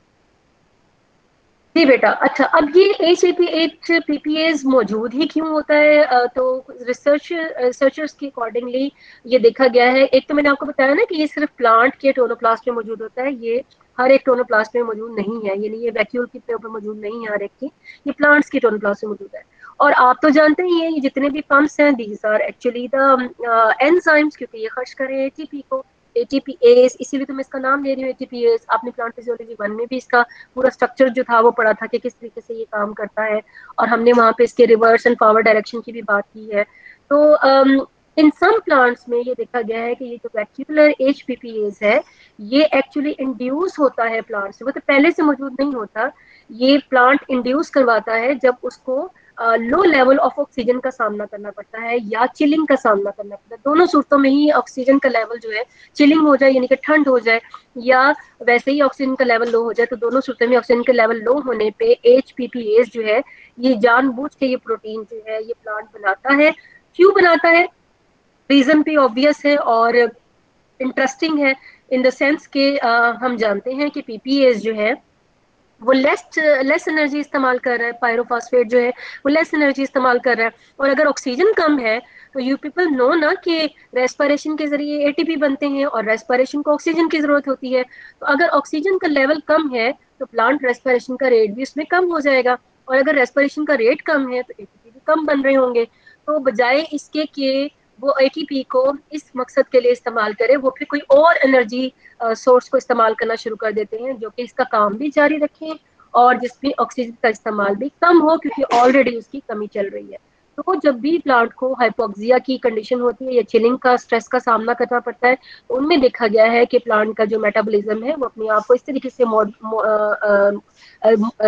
A: जी बेटा, अच्छा अब ये HPPase मौजूद ही क्यों होता है? तो researchers के अकॉर्डिंगली ये देखा गया है। एक तो मैंने आपको बताया ना कि ये सिर्फ प्लांट के टोनोप्लास्ट में मौजूद होता है, ये हर एक टोनोप्लास्ट में मौजूद नहीं है, यानी ये वैक्यूल के ऊपर मौजूद नहीं है हर एक की, ये प्लांट्स की टोनोप्लास्ट में मौजूद है। और आप तो जानते ही हैं ये जितने भी पंप्स हैं these are actually the enzymes, क्योंकि ये खर्च कर रहे हैं ATP को, ATPase, इसीलिए तो मैं इसका नाम ले रही हूँ ATPase। आपने प्लांट फिजियोलॉजी 1 में भी इसका पूरा स्ट्रक्चर जो था वो पढ़ा था कि किस तरीके से ये काम करता है, और हमने वहाँ पे इसके रिवर्स एंड फॉरवर्ड डायरेक्शन की भी बात की है। तो इन सम प्लांट्स में ये देखा गया है कि ये जो वैक्यूलर HPPase है ये एक्चुअली इंड्यूस होता है प्लांट से, वो तो पहले से मौजूद नहीं होता, ये प्लांट इंड्यूस करवाता है जब उसको लो लेवल ऑफ ऑक्सीजन का सामना करना पड़ता है या चिलिंग का सामना करना पड़ता है। दोनों सूरतों में ही ऑक्सीजन का लेवल जो है चिलिंग हो जाए यानी कि ठंड हो जाए, या वैसे ही ऑक्सीजन का लेवल लो हो जाए, तो दोनों सूरतों में ऑक्सीजन का लेवल लो होने पे HPPase जो है ये जानबूझ के ये प्रोटीन जो है ये प्लांट बनाता है। क्यों बनाता है? रीजन भी ऑब्वियस है और इंटरेस्टिंग है इन द सेंस के हम जानते हैं कि PPase जो है वो लेस एनर्जी इस्तेमाल कर रहा है, पायरोफॉस्फेट जो है वो लेस एनर्जी इस्तेमाल कर रहा है। और अगर ऑक्सीजन कम है तो यू पीपल नो ना कि रेस्पिरेशन के जरिए ATP बनते हैं और रेस्पिरेशन को ऑक्सीजन की जरूरत होती है। तो अगर ऑक्सीजन का लेवल कम है तो प्लांट रेस्पिरेशन का रेट भी उसमें कम हो जाएगा, और अगर रेस्पिरेशन का रेट कम है तो ATP भी कम बन रहे होंगे। तो बजाय इसके कि वो ATP को इस मकसद के लिए इस्तेमाल करे, वो फिर कोई और एनर्जी सोर्स को इस्तेमाल करना शुरू कर देते हैं जो कि इसका काम भी जारी रखें और जिसमें ऑक्सीजन का इस्तेमाल भी कम हो, क्योंकि ऑलरेडी उसकी कमी चल रही है। तो जब भी प्लांट को हाइपोक्सिया की कंडीशन होती है या चिलिंग का स्ट्रेस का सामना करना पड़ता है, तो उनमें देखा गया है कि प्लांट का जो मेटाबॉलिज्म है वो अपने आप को इस तरीके से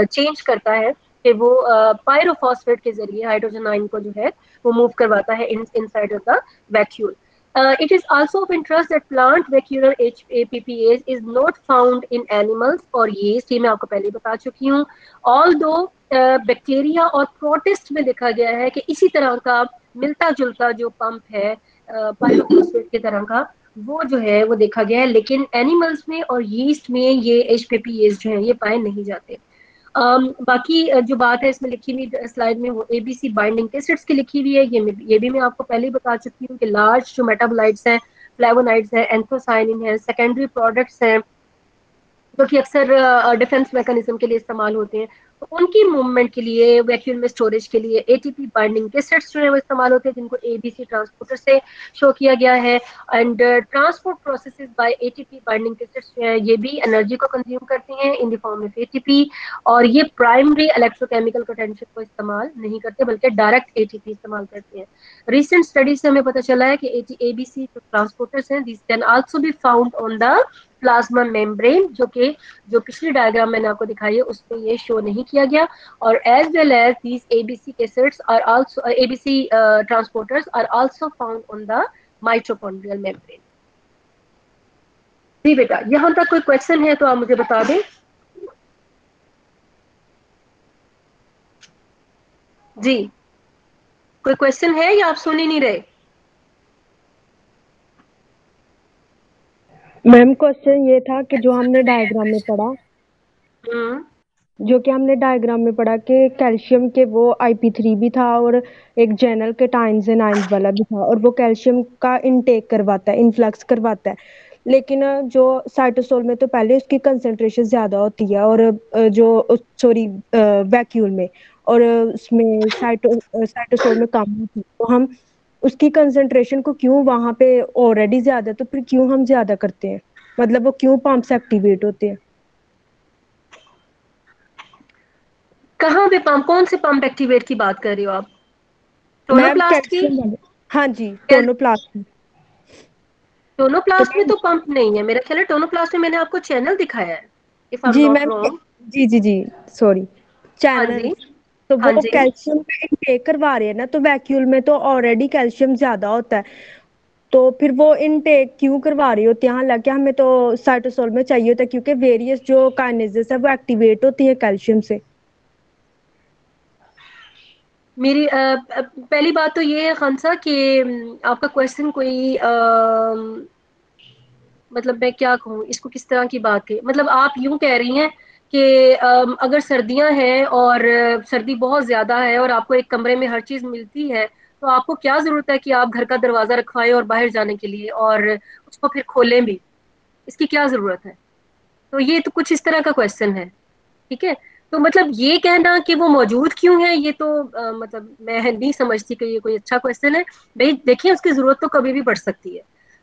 A: चेंज करता है कि वो पायरोफॉस्फेट के जरिए हाइड्रोजन आयन को जो है वो मूव करवाता है inside of the vacuole. It is also of interest that plant vacuolar HPPase is not found in animals और yeast, ये मैं आपको पहले बता चुकी हूँ। Although बैक्टीरिया और प्रोटिस्ट में देखा गया है कि इसी तरह का मिलता जुलता जो पंप है पायरोफॉस्फेट की तरह का वो जो है वो देखा गया है, लेकिन एनिमल्स में और यीस्ट में ये HPPase जो है ये पाए नहीं जाते। बाकी जो बात है इसमें लिखी हुई स्लाइड में वो ABC बाइंडिंग एसिड्स की लिखी हुई है, ये भी मैं आपको पहले ही बता चुकी हूँ कि लार्ज जो मेटाबोलाइट्स हैं, फ्लेवोनाइड्स हैं, एंथोसाइनिन है, सेकेंडरी प्रोडक्ट्स हैं जो कि अक्सर डिफेंस मैकेनिज्म के लिए इस्तेमाल होते हैं, तो उनकी मूवमेंट के लिए वैक्यूल में स्टोरेज के लिए ATP बाइंडिंग एसिड्स जो है वो इस्तेमाल होते हैं जिनको ABC ट्रांसपोर्टर से शो किया गया है। And transport processes by ATP binding acids जो है ये भी एनर्जी को कंज्यूम करते हैं in the form of ATP, और ये प्राइमरी इलेक्ट्रोकेमिकल पोटेंशियल को इस्तेमाल नहीं करते बल्कि डायरेक्ट ATP इस्तेमाल करते हैं। रिसेंट स्टडीज से हमें पता चला है कि ABC जो ट्रांसपोर्टर्स हैं this can also be found on the plasma membrane, जो पिछली डायग्राम मैंने आपको दिखाई है उसमें ये शो नहीं किया गया, और as well as these ABC acids are also ABC transporters are also found on the mitochondrial membrane. जी बेटा, यहां तक कोई क्वेश्चन है तो आप मुझे बता दें। जी, कोई क्वेश्चन है या आप सुन ही नहीं रहे?
C: मैम क्वेश्चन ये था कि जो हमने डायग्राम में पढ़ा कि कैल्शियम के वो IP3 भी था और एक जेनल के टाइम्स एंड आइंस वाला भी था, और वो कैल्शियम का इनटेक करवाता है, इनफ्लक्स करवाता है। लेकिन जो साइटोसोल में तो पहले उसकी कंसंट्रेशन ज्यादा होती है, और वैक्यूल में, और उसमें साइटोसोल में कम होती है। तो हम उसकी कंसंट्रेशन को क्यों, वहां पे ऑलरेडी ज्यादा, तो फिर क्यों हम ज्यादा करते हैं, मतलब वो क्यों पंप्स एक्टिवेट होते हैं?
A: कहाँ पे पंप, कौन से पंप एक्टिवेट की बात कर रही हो आप?
C: मैम
A: टोनोप्लास्ट की?
C: कैल्शियम वाले, हाँ जी, टोनोप्लास्ट। तो
A: टोनोप्लास्ट में
C: मैम,
A: तो पंप नहीं है मेरा ख्याल है। टोनोप्लास्ट में मैंने आपको चैनल दिखाया है, इफ आई एम
C: जी
A: नॉट
C: मैम,
A: रॉन्ग।
C: जी जी जी, सॉरी,
A: हाँ
C: चैनल।
A: जी,
C: तो
A: हाँ
C: वो
A: जी।
C: कैल्शियम का इनटेक करवा रहे हैं ना, तो वैक्यूल में तो ऑलरेडी कैल्शियम ज्यादा होता है, तो फिर वो इनटेक क्यों करवा रही होती है? हालांकि हमें तो साइटोसोल में चाहिए होता है, क्योंकि वेरियस जो काइनेजेस है वो एक्टिवेट होती है कैल्शियम से।
A: मेरी पहली बात तो ये है खंसा कि आपका क्वेश्चन कोई मतलब मैं क्या कहूँ इसको, किस तरह की बात है, मतलब आप यूं कह रही हैं कि अगर सर्दियां हैं और सर्दी बहुत ज्यादा है और आपको एक कमरे में हर चीज मिलती है, तो आपको क्या जरूरत है कि आप घर का दरवाजा रखवाएं और बाहर जाने के लिए और उसको फिर खोलें भी? इसकी क्या जरूरत है? तो ये तो कुछ इस तरह का क्वेश्चन है, ठीक है। तो मतलब ये कहना कि वो मौजूद क्यों है, ये तो मतलब मैं नहीं समझती कि ये कोई अच्छा क्वेश्चन है। भाई देखिए, उसकी जरूरत तो कभी भी पड़ सकती है।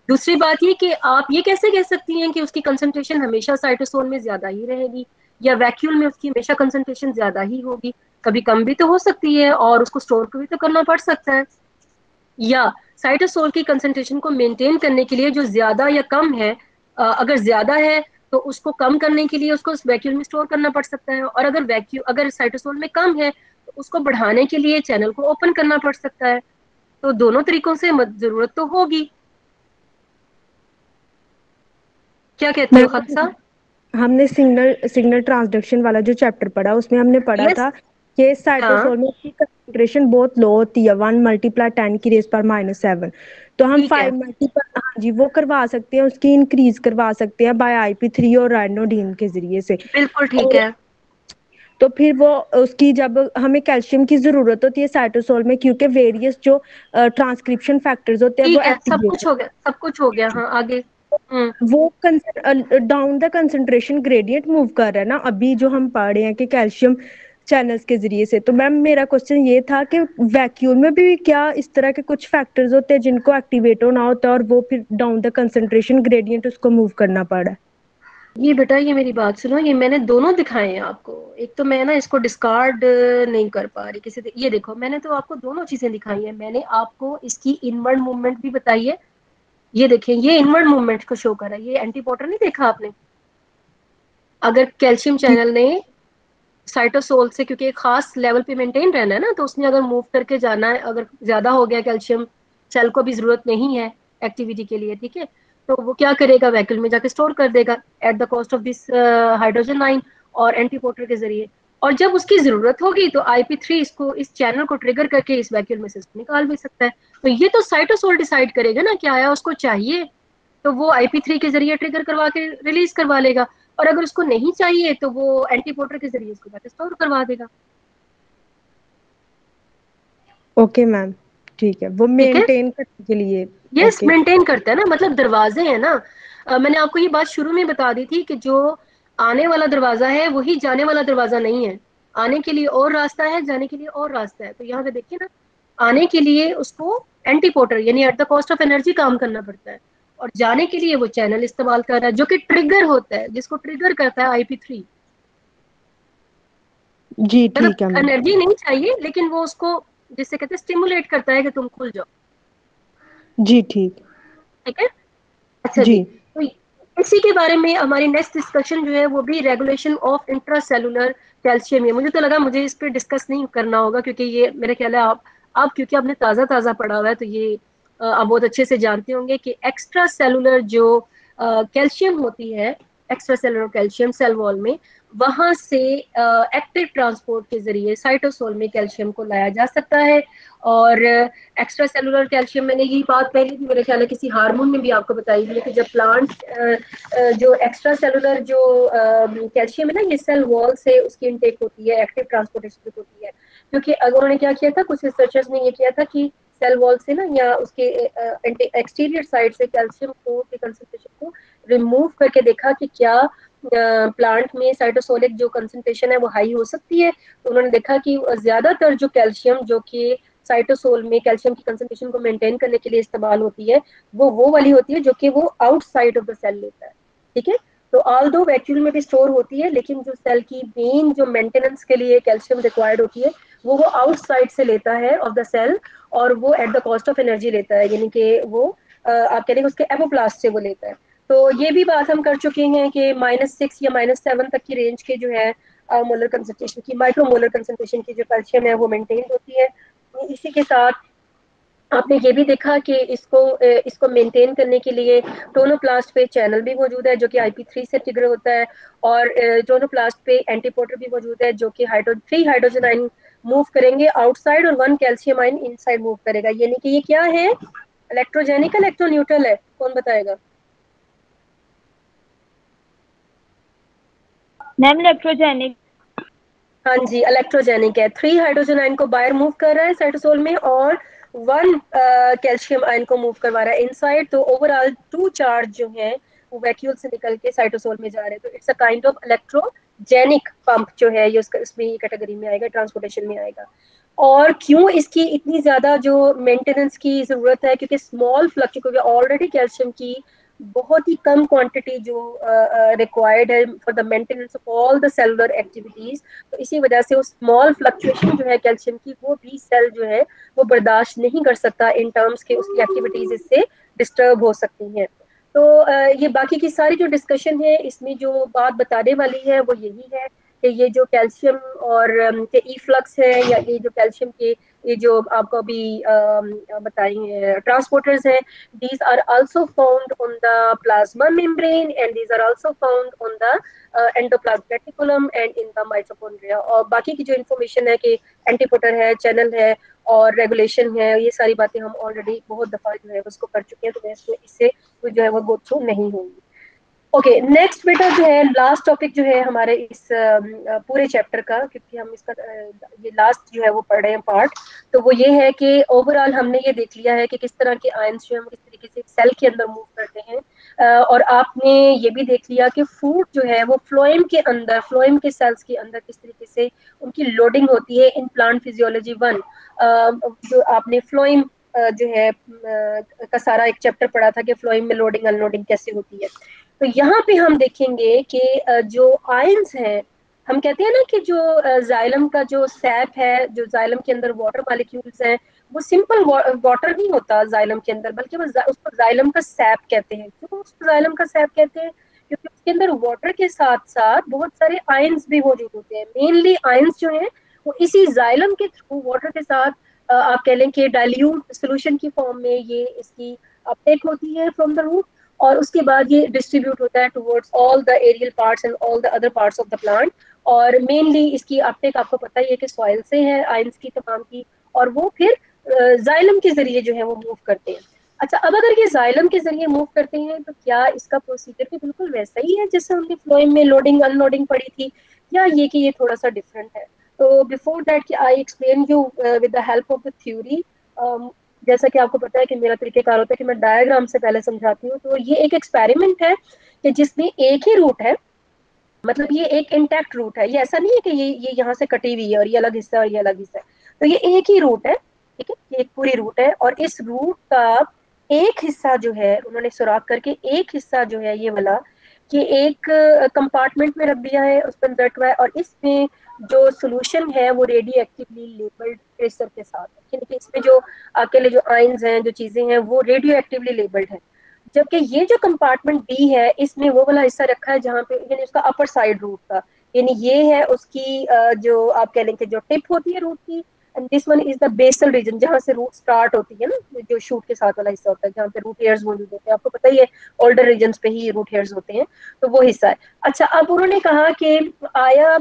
A: दूसरी बात ये कि आप ये कैसे कह सकती हैं कि उसकी कंसंट्रेशन हमेशा साइटोसोल में ज्यादा ही रहेगी या वैक्यूल में उसकी हमेशा कंसंट्रेशन ज्यादा ही होगी? कभी कम भी तो हो सकती है और उसको स्टोर भी तो करना पड़ सकता है। या साइटोसोल की कंसंट्रेशन को मेंटेन करने के लिए जो ज्यादा या कम है, अगर ज्यादा है तो उसको कम करने के लिए उसको वैक्यूल में स्टोर करना पड़ सकता है, और अगर साइटोसोल में कम है तो उसको बढ़ाने के लिए चैनल को ओपन करना पड़ सकता है। तो दोनों तरीकों से जरूरत तो होगी। क्या कहते हो
C: मैम
A: खदसा?
C: हमने सिग्नल सिग्नल ट्रांसडक्शन वाला जो चैप्टर पढ़ा, उसमें हमने पढ़ा
A: यस।
C: था कि
A: हाँ,
C: साइटोसोल में की कंसंट्रेशन बहुत लो होती है, 1 × 10⁻⁻⁷। तो हम
A: ठीक है।
C: 5 हाँ जी, वो करवा सकते हैं, उसकी इंक्रीज करवा सकते हैं बाय IP3 और राइनोडिन के जरिए से।
A: बिल्कुल ठीक
C: और
A: है।
C: तो फिर वो उसकी, जब हमें कैल्शियम की जरूरत होती है साइटोसोल में, क्योंकि वेरियस जो ट्रांसक्रिप्शन फैक्टर्स होते हैं वो
A: ठीक है, सब
C: एक्टिवेट,
A: कुछ हो गया, सब कुछ हो गया। हाँ, आगे। हम्म।
C: वो down the concentration gradient move कर रहा है ना, अभी जो हम पढ़ रहे हैं कि कैल्शियम चैनल्स के जरिए से। तो मैम मेरा क्वेश्चन ये था कि वैक्यूल में भी क्या इस तरह के कुछ फैक्टर्स होते हैं जिनको एक्टिवेट होना होता है, और वो फिर डाउन द कंसंट्रेशन ग्रेडियंट उसको मूव करना पड़ा है?
A: ये बेटा, ये मेरी बात सुनो, ये मैंने दोनों दिखाए हैं आपको। एक तो मैं ना इसको डिस्कार्ड नहीं कर पा रही किसी ये देखो, मैंने तो आपको दोनों चीजें दिखाई है। मैंने आपको इसकी इनवर्ड मूवमेंट भी बताई है। ये देखिए, ये इनवर्ड मूवमेंट को शो कर रहा है। ये एंटी पोटर नहीं देखा आपने? अगर कैल्शियम
C: जी
A: चैनल ने साइटोसोल से, क्योंकि एक खास लेवल पे मेंटेन रहना है ना, तो उसने अगर मूव करके जाना है, अगर ज्यादा हो गया कैल्शियम, सेल को भी जरूरत नहीं है एक्टिविटी के लिए, ठीक है, तो वो क्या करेगा, वैक्यूल में जाके स्टोर कर देगा at the cost of this hydrogen ion और एंटीपोटर के जरिए। और जब उसकी जरूरत होगी तो IP3 इसको, इस चैनल को ट्रिगर करके इस वैक्यूल में से इसको निकाल भी सकता है। तो ये तो साइटोसोल डिसाइड करेगा ना कि आया उसको चाहिए, तो वो IP3 के जरिए ट्रिगर करवा के रिलीज करवा लेगा, और अगर उसको नहीं चाहिए तो वो एंटीपोटर के जरिए उसको जाके स्टोर करवा देगा।
C: ओके मैम, ठीक है, वो
A: ठीक है।
C: मेंटेन करने के लिए।
A: Yes,
C: okay.
A: मेंटेन करता है ना, मतलब दरवाजे हैं ना। मैंने आपको ये बात शुरू में बता दी थी कि जो आने वाला दरवाजा है वही जाने वाला दरवाजा नहीं है। आने के लिए और रास्ता है, जाने के लिए और रास्ता है। तो यहाँ पे देखिए ना, आने के लिए उसको एंटीपोटर यानी at the cost of energy काम करना पड़ता है, और जाने के लिए वो चैनल इस्तेमाल कर रहा है जो कि ट्रिगर होता है, जिसको ट्रिगर करता है IP3।
C: जी
A: मतलब
C: ठीक है मैम।
A: एनर्जी नहीं चाहिए, लेकिन वो उसको, जिससे कहते हैं, स्टिमुलेट करता है कि तुम खुल जाओ।
C: जी ठीक।
A: ठीक है। अच्छा
C: जी।
A: जी, तो इसी के बारे में हमारी नेक्स्ट डिस्कशन जो है वो भी रेगुलेशन ऑफ इंट्रासेलुलर कैल्शियम है। मुझे तो लगा मुझे इस पे डिस्कस नहीं करना होगा, क्योंकि ये मेरे ख्याल है आप क्योंकि आपने ताज़ा ताज़ा पढ़ा हुआ है तो ये आप बहुत अच्छे से जानते होंगे कि एक्स्ट्रा सेलुलर जो कैल्शियम होती है, extracellular calcium cell wall में, वहां से एक्टिव ट्रांसपोर्ट के जरिए साइटोसोल में कैल्शियम को लाया जा सकता है। और एक्स्ट्रा सेलुलर कैल्शियम, मैंने यही बात पहले भी मेरे ख्याल है किसी हार्मोन में भी आपको बताई है कि जब प्लांट जो एक्स्ट्रा सेलुलर जो कैल्शियम है ना, ये सेल वॉल से उसकी इनटेक होती है, एक्टिव ट्रांसपोर्टेशन होती है। क्योंकि अगर उन्होंने क्या किया था, कुछ रिसर्चर्स ने ये किया था कि सेल वॉल से ना या उसके एक्सटीरियर साइड से कैल्शियम को के कंसंट्रेशन को रिमूव करके देखा कि क्या प्लांट में साइटोसोलिक जो कंसंट्रेशन है वो हाई हो सकती है। तो उन्होंने देखा कि ज्यादातर जो कैल्शियम जो कि साइटोसोल में कैल्शियम की कंसंट्रेशन को मेंटेन करने के लिए इस्तेमाल होती है, वो वाली होती है जो कि वो आउटसाइड ऑफ द सेल लेता है। ठीक है, तो ऑल दो वैक्यूल में भी स्टोर होती है, लेकिन जो सेल की मेन जो मेंटेनेंस के लिए कैल्शियम रिक्वायर्ड होती है वो आउटसाइड से लेता है ऑफ द सेल, और वो at the cost of energy लेता है, यानी कि वो आप कह उसके एपोप्लास्ट से वो लेता है। तो ये भी बात हम कर चुके हैं कि -6 या -7 तक की रेंज के जो है मोलर कंसंट्रेशन की, माइक्रोमोलर कंसंट्रेशन की जो कैल्शियम है वो मेंटेन होती है। इसी के साथ आपने ये भी देखा कि इसको मेंटेन करने के लिए टोनोप्लास्ट पे चैनल भी मौजूद है जो कि IP3 से ट्रिगर होता है, और टोनोप्लास्ट पे एंटीपोटर भी मौजूद है जो कि 3 हाइड्रोजन आयन मूव करेंगे आउटसाइड और 1 कैल्शियम आयन इनसाइड मूव करेगा। यानी कि ये क्या है, इलेक्ट्रोजेनिक इलेक्ट्रोन्यूट्रल है, कौन बताएगा?
D: Ma'am electrogenic.
A: हाँ जी, इलेक्ट्रोजेनिक है। 3 हाइड्रोजन आयन को बाहर मूव कर रहा है साइटोसोल में, और 1 कैल्शियम आयन को मूव करवा रहा है इनसाइड। तो ओवरऑल 2 चार्ज जो है वो वैक्यूल से निकल के साइटोसोल में जा रहे हैं। तो it's a kind of electrogenic pump जो है ये इसमें ये कैटेगरी में आएगा, ट्रांसपोर्टेशन में आएगा। और क्यों इसकी इतनी ज्यादा जो मेंटेनेंस की जरूरत है, क्योंकि स्मॉल फ्लक्चुएशन, क्योंकि ऑलरेडी कैल्शियम की बहुत ही कम क्वांटिटी जो रिक्वायर्ड है for the maintenance of all the cellular activities. तो इसी वजह से वो स्मॉल फ्लक्चुएशन जो है कैल्शियम की, वो भी सेल जो है वो बर्दाश्त नहीं कर सकता इन टर्म्स के उसकी एक्टिविटीज इससे डिस्टर्ब हो सकती हैं। तो ये बाकी की सारी जो डिस्कशन है इसमें जो बात बताने वाली है वो यही है कि ये जो कैल्शियम और के इफ्लक्स है, या ये जो कैल्शियम के ये जो आपको अभी बताएंगे ट्रांसपोर्टर्स हैं, these are also found on the plasma membrane and these are also found on the endoplasmic reticulum and in the mitochondria। और बाकी की जो इन्फॉर्मेशन है कि एंटीपोटर है, चैनल है और रेगुलेशन है, ये सारी बातें हम ऑलरेडी बहुत दफा जो है उसको कर चुके हैं, तो मैं इससे जो है वो गो थ्रू नहीं होंगी। ओके, नेक्स्ट बेटा जो है लास्ट टॉपिक जो है हमारे इस पूरे चैप्टर का, क्योंकि हम इसका ये लास्ट जो है वो पढ़ रहे हैं पार्ट, तो वो ये है कि ओवरऑल हमने ये देख लिया है कि किस तरह के आयंस जो है किस तरीके से सेल के अंदर मूव करते हैं। और आपने ये भी देख लिया कि फूड जो है वो फ्लोएम के अंदर, फ्लोएम के सेल्स के अंदर किस तरीके से उनकी लोडिंग होती है इन प्लांट फिजियोलॉजी 1। जो आपने फ्लोएम जो है का सारा एक चैप्टर पढ़ा था कि फ्लोएम में लोडिंग अनलोडिंग कैसे होती है। तो यहाँ पे हम देखेंगे कि जो आयंस हैं, हम कहते हैं ना कि जो जाइलम का जो सैप है, जो जाइलम के अंदर वाटर मॉलिक्यूल्स हैं, वो सिंपल वाटर नहीं होता जाइलम के अंदर, बल्कि वो उसको जाइलम का सैप कहते हैं। क्यों उसको जाइलम का सैप कहते हैं? क्योंकि उसके अंदर वाटर के साथ साथ बहुत सारे आयंस भी मौजूद होते हैं। मेनली आयंस जो है वो इसी जाइलम के थ्रू वाटर के साथ आप कह लें कि डाइल्यूट सोल्यूशन की फॉर्म में ये इसकी अपटेक होती है फ्रॉम द रूट, और उसके बाद ये डिस्ट्रीब्यूट होता है towards all the aerial parts and all the other parts of the plant. और मेनली इसकी अपटेक आपको पता ही है कि सॉइल से है आयंस की तमाम की, और वो फिर जाइलम के जरिए जो है वो मूव करते हैं। अच्छा, अब अगर ये जाइलम के जरिए मूव करते हैं तो क्या इसका प्रोसीजर भी बिल्कुल वैसा ही है जैसे उनकी फ्लोएम में लोडिंग अनलोडिंग पड़ी थी, या ये कि ये थोड़ा सा डिफरेंट है? तो before that I explain you with the help of the theory, जैसा कि आपको पता है कि मेरा तरीकेकार होता है कि मैं डायग्राम से पहले समझाती हूँ। तो ये एक एक्सपेरिमेंट है कि जिसमें एक ही रूट है, मतलब ये एक इंटैक्ट रूट है, ये ऐसा नहीं है कि ये यहाँ से कटी हुई है और ये अलग हिस्सा है और ये अलग हिस्सा है। तो ये एक ही रूट है, ठीक है, ये एक पूरी रूट है, और इस रूट का एक हिस्सा जो है उन्होंने सुराख करके एक हिस्सा जो है ये वाला कि एक कंपार्टमेंट में रख दिया है, उस पर रखा हुआ है, और इसमें जो सोल्यूशन है वो रेडियो एक्टिवली लेबल्ड ट्रेसर के साथ है। इसमें जो आपके लिए जो आयंस हैं, जो चीजें हैं, वो रेडियो एक्टिवली लेबल्ड है। जबकि ये जो कंपार्टमेंट बी है इसमें वो वाला हिस्सा रखा है जहाँ पे यानी उसका अपर साइड रूट का, यानी ये है उसकी जो आप कह लेंगे जो टिप होती है रूट की, and this one is the basal region जहाँ से रूट स्टार्ट होती है ना, जो शूट के साथ वाला हिस्सा होता है जहाँ पे रूट हेयर्स मौजूद होते हैं, आपको पता ही है ओल्डर रीजन्स पे ही रूट हेयर्स होते हैं, तो वो हिस्सा है। अच्छा, अब उन्होंने कहा कि आया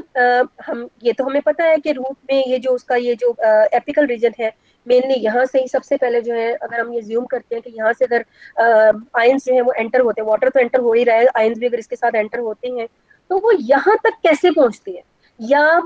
A: हम ये तो हमें पता है कि रूट में ये जो उसका ये जो एपिकल रीजन है मेनली यहाँ से ही सबसे पहले जो है, अगर हम ये ज्यूम करते हैं कि यहाँ से अगर आयंस जो है वो एंटर होते हैं, वाटर तो एंटर हो ही रहा है, आयंस भी अगर इसके साथ एंटर होते हैं तो वो यहाँ तक कैसे पहुंचते हैं, या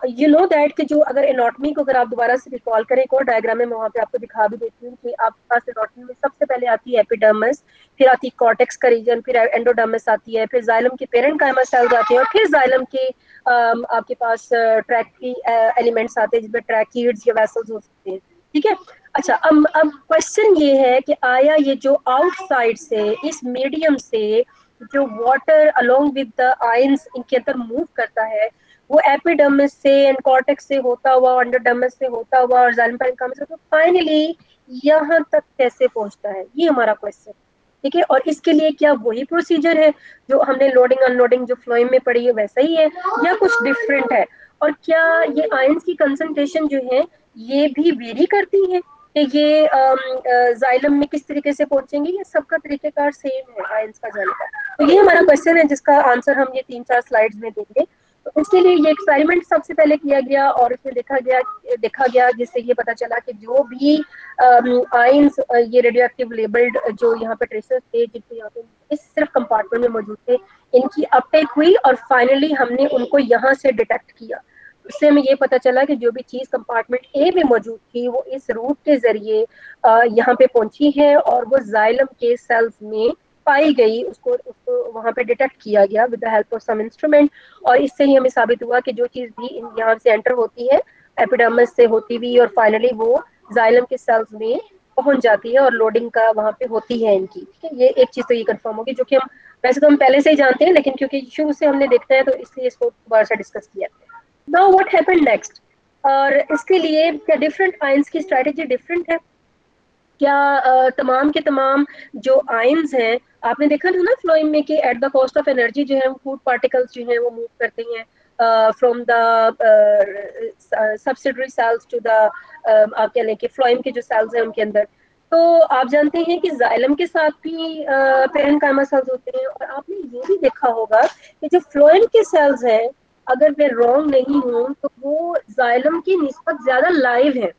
A: यू नो दैट कि जो अगर एनाटॉमी को अगर आप दोबारा से रिकॉल करें, एक और डायग्राम में मैं वहाँ पे आपको दिखा भी देती हूँ कि आपके पास एनाटॉमी में सबसे पहले आती है एपिडर्मिस, फिर आती है कॉर्टेक्स का रीजन, फिर एंडोडर्मिस आती है, फिर जाइलम के पेरेन्काइमा सेल्स आते हैं, और फिर जाइलम के आपके पास ट्रैकी एलिमेंट्स आते हैं जिसमें ट्रैकीड्स या वेसल्स हो सकते हैं, ठीक है। अच्छा, अब क्वेश्चन ये है कि आया ये जो आउटसाइड से इस मीडियम से जो water along with the ions इनके अंदर मूव करता है, वो एपिडर्मिस से एंड कॉर्टेक्स से होता हुआ, एंडोडर्मिस से होता हुआ और जाइलम पेरेन्काइमा से, तो फाइनली यहाँ तक कैसे पहुंचता है, ये हमारा क्वेश्चन, ठीक है। और इसके लिए क्या वही प्रोसीजर है जो हमने लोडिंग अनलोडिंग जो फ्लोएम में पढ़ी है वैसा ही है, या कुछ डिफरेंट है, और क्या ये आयंस की कंसंट्रेशन जो है ये भी वेरी करती है कि ये जाइलम में किस तरीके से पहुंचेंगे, या सबका तरीकेकार सेम है आयंस का जाने का, तो ये हमारा क्वेश्चन है जिसका आंसर हम ये 3-4 स्लाइड्स में देंगे। तो इसके लिए ये एक्सपेरिमेंट सबसे पहले किया गया और इसमें देखा गया जिससे ये पता चला कि जो भी आयंस ये रेडियो एक्टिव लेबल्ड जो यहाँ पे ट्रेसेस थे जिनको यहाँ पे इस सिर्फ कंपार्टमेंट में मौजूद थे, इनकी अपटेक हुई और फाइनली हमने उनको यहाँ से डिटेक्ट किया। उससे हमें ये पता चला कि जो भी चीज कंपार्टमेंट ए में मौजूद थी वो इस रूट के जरिए यहाँ पे पहुंची है और वो जाइलम के सेल्स में पाई गई, उसको वहां पे डिटेक्ट किया गया with the help of some instrument, और इससे ही हमें साबित हुआ कि जो चीज भी यहाँ से एंटर होती है एपिडर्मिस से होती हुई और फाइनली वो जाइलम के सेल्स में पहुंच जाती है और लोडिंग का वहां पे होती है इनकी, ठीक है। ये एक चीज तो ये कंफर्म होगी जो कि हम वैसे तो हम पहले से ही जानते हैं, लेकिन क्योंकि शुरू से हमने देखा है तो इसलिए इसको दोबारा से डिस्कस किया। नाउ व्हाट हैपेंड नेक्स्ट, और इसके लिए क्या डिफरेंट आयंस की स्ट्रेटेजी डिफरेंट है, क्या तमाम के तमाम जो आयंस हैं, आपने देखा था ना फ्लोइम में कि at the cost of energy जो है फूड पार्टिकल्स जो है वो मूव करते हैं from the subsidiary cells to the आप कह लें कि फ्लोइम के जो सेल्स हैं उनके अंदर, तो आप जानते हैं कि जाइलम के साथ भी पेरेन्काइमा सेल्स होते हैं, और आपने ये भी देखा होगा कि जो फ्लोइम के सेल्स हैं अगर मैं रॉन्ग नहीं हूँ तो वो जाइलम की निस्बत ज्यादा लाइव है,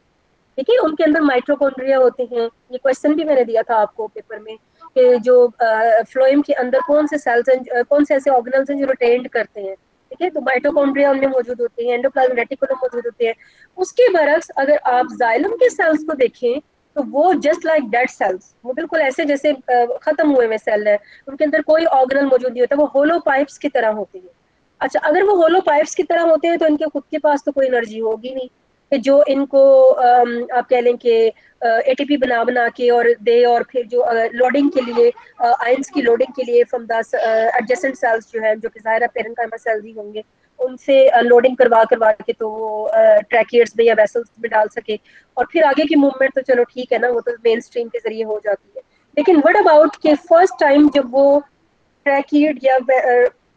A: ठीक है। उनके अंदर माइटोकॉन्ड्रिया होते हैं, ये क्वेश्चन भी मैंने दिया था आपको पेपर में कि जो फ्लोएम के अंदर कौन से सेल्स हैं, कौन से ऐसे ऑर्गेनल्स हैं जो रोटेट करते हैं, ठीक है। तो माइटोकॉन्ड्रिया उनमें मौजूद होते हैं, एंडोप्लाज्म रेटिकुलम मौजूद होते हैं। उसके बरक्स अगर आप जाइलम के सेल्स को देखें तो वो जस्ट लाइक डेड सेल्स, वो बिल्कुल ऐसे जैसे खत्म हुए हुए सेल है, उनके अंदर कोई ऑर्गेनल मौजूद नहीं होता, वो होलो पाइप्स की तरह होते हैं। अच्छा, अगर वो होलो पाइप्स की तरह होते हैं तो इनके खुद के पास तो कोई एनर्जी होगी नहीं कि जो इनको आप कह लें कि एटीपी बना बना के और दे, और फिर जो लोडिंग के लिए आयंस की लोडिंग के लिए फ्रॉम द एडजेसेंट सेल्स जो है जो कि ज़ाहिर है पेरेन्काइमा सेल्स ही होंगे, उनसे लोडिंग करवा करवा के तो वो ट्रैकियर्स में या वेसल्स में डाल सके, और फिर आगे की मूवमेंट तो चलो ठीक है ना, वो तो मेन स्ट्रीम के जरिए हो जाती है। लेकिन व्हाट अबाउट के फर्स्ट टाइम जब वो ट्रैकियड या